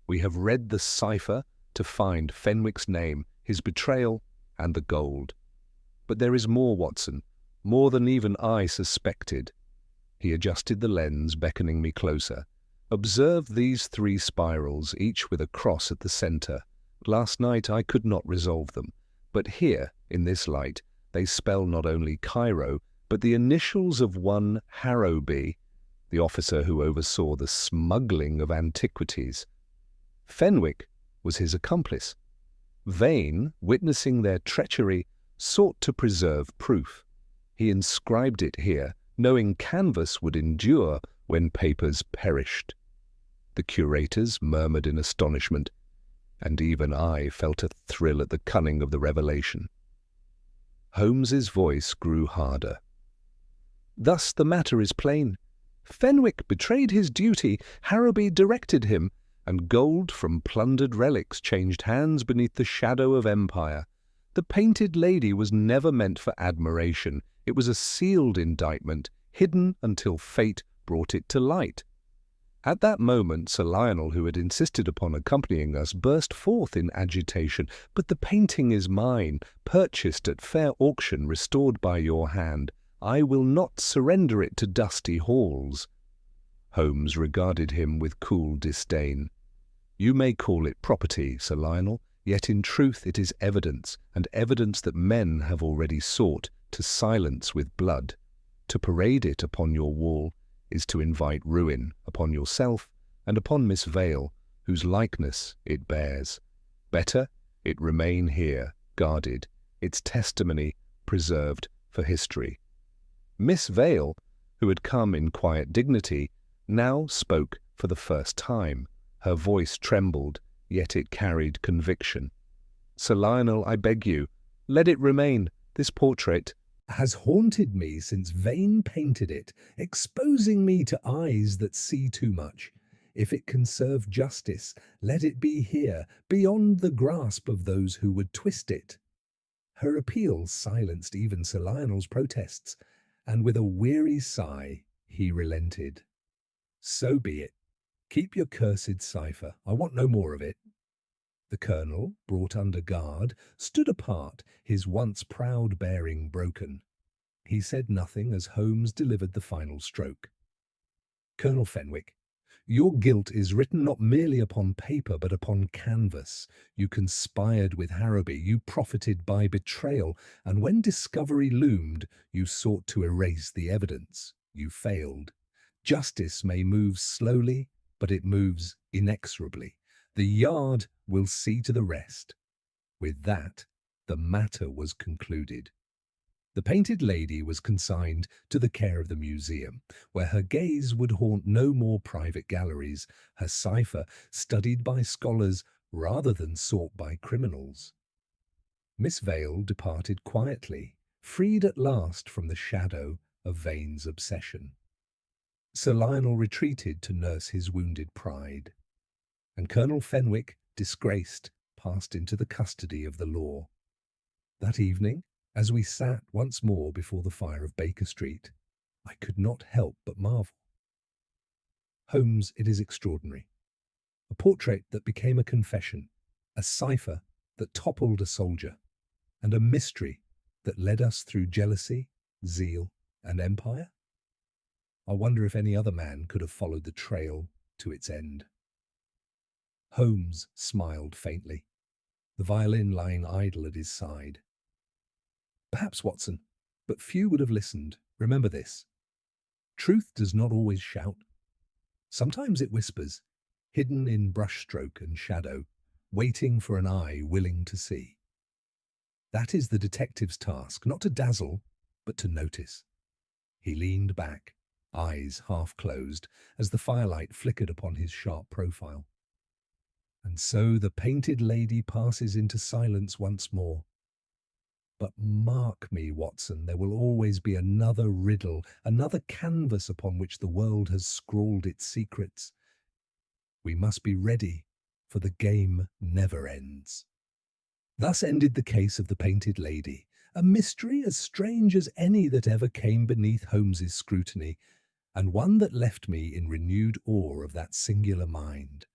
We have read the cipher to find Fenwick's name, his betrayal, and the gold. But there is more, Watson, more than even I suspected." He adjusted the lens, beckoning me closer. "Observe these 3 spirals, each with a cross at the center. Last night I could not resolve them, but here, in this light, they spell not only Cairo, but the initials of one Harrowby, the officer who oversaw the smuggling of antiquities. Fenwick was his accomplice. Vane, witnessing their treachery, sought to preserve proof. He inscribed it here, knowing canvas would endure when papers perished." The curators murmured in astonishment, and even I felt a thrill at the cunning of the revelation. Holmes's voice grew harder. "Thus the matter is plain. Fenwick betrayed his duty, Harrowby directed him, and gold from plundered relics changed hands beneath the shadow of empire. The painted lady was never meant for admiration. It was a sealed indictment, hidden until fate brought it to light." At that moment, Sir Lionel, who had insisted upon accompanying us, burst forth in agitation. "But the painting is mine, purchased at fair auction, restored by your hand. I will not surrender it to dusty halls." Holmes regarded him with cool disdain. "You may call it property, Sir Lionel, yet in truth it is evidence, and evidence that men have already sought to silence with blood. To parade it upon your wall is to invite ruin upon yourself and upon Miss Vale, whose likeness it bears. Better it remain here, guarded, its testimony preserved for history." Miss Vale, who had come in quiet dignity, now spoke for the first time. Her voice trembled, yet it carried conviction. "Sir Lionel, I beg you, let it remain. This portrait, has haunted me since Vane painted it, exposing me to eyes that see too much. If it can serve justice, let it be here, beyond the grasp of those who would twist it. Her appeals silenced even Sir Lionel's protests, and with a weary sigh, he relented. So be it. Keep your cursed cipher. I want no more of it. The colonel, brought under guard, stood apart, his once proud bearing broken. He said nothing as Holmes delivered the final stroke. Colonel Fenwick, your guilt is written not merely upon paper but upon canvas. You conspired with Harrowby, you profited by betrayal, and when discovery loomed, you sought to erase the evidence. You failed. Justice may move slowly, but it moves inexorably. The Yard will see to the rest. With that, the matter was concluded. The painted lady was consigned to the care of the museum, where her gaze would haunt no more private galleries, her cipher studied by scholars rather than sought by criminals. Miss Vale departed quietly, freed at last from the shadow of Vane's obsession. Sir Lionel retreated to nurse his wounded pride, and Colonel Fenwick, disgraced, passed into the custody of the law. That evening, as we sat once more before the fire of Baker Street, I could not help but marvel. Holmes, it is extraordinary. A portrait that became a confession, a cipher that toppled a soldier, and a mystery that led us through jealousy, zeal, and empire. I wonder if any other man could have followed the trail to its end. Holmes smiled faintly, the violin lying idle at his side. Perhaps, Watson, but few would have listened. Remember this. Truth does not always shout. Sometimes it whispers, hidden in brushstroke and shadow, waiting for an eye willing to see. That is the detective's task, not to dazzle, but to notice. He leaned back, eyes half closed, as the firelight flickered upon his sharp profile. And so the painted lady passes into silence once more. But mark me, Watson, there will always be another riddle, another canvas upon which the world has scrawled its secrets. We must be ready, for the game never ends. Thus ended the case of the painted lady, a mystery as strange as any that ever came beneath Holmes's scrutiny, and one that left me in renewed awe of that singular mind.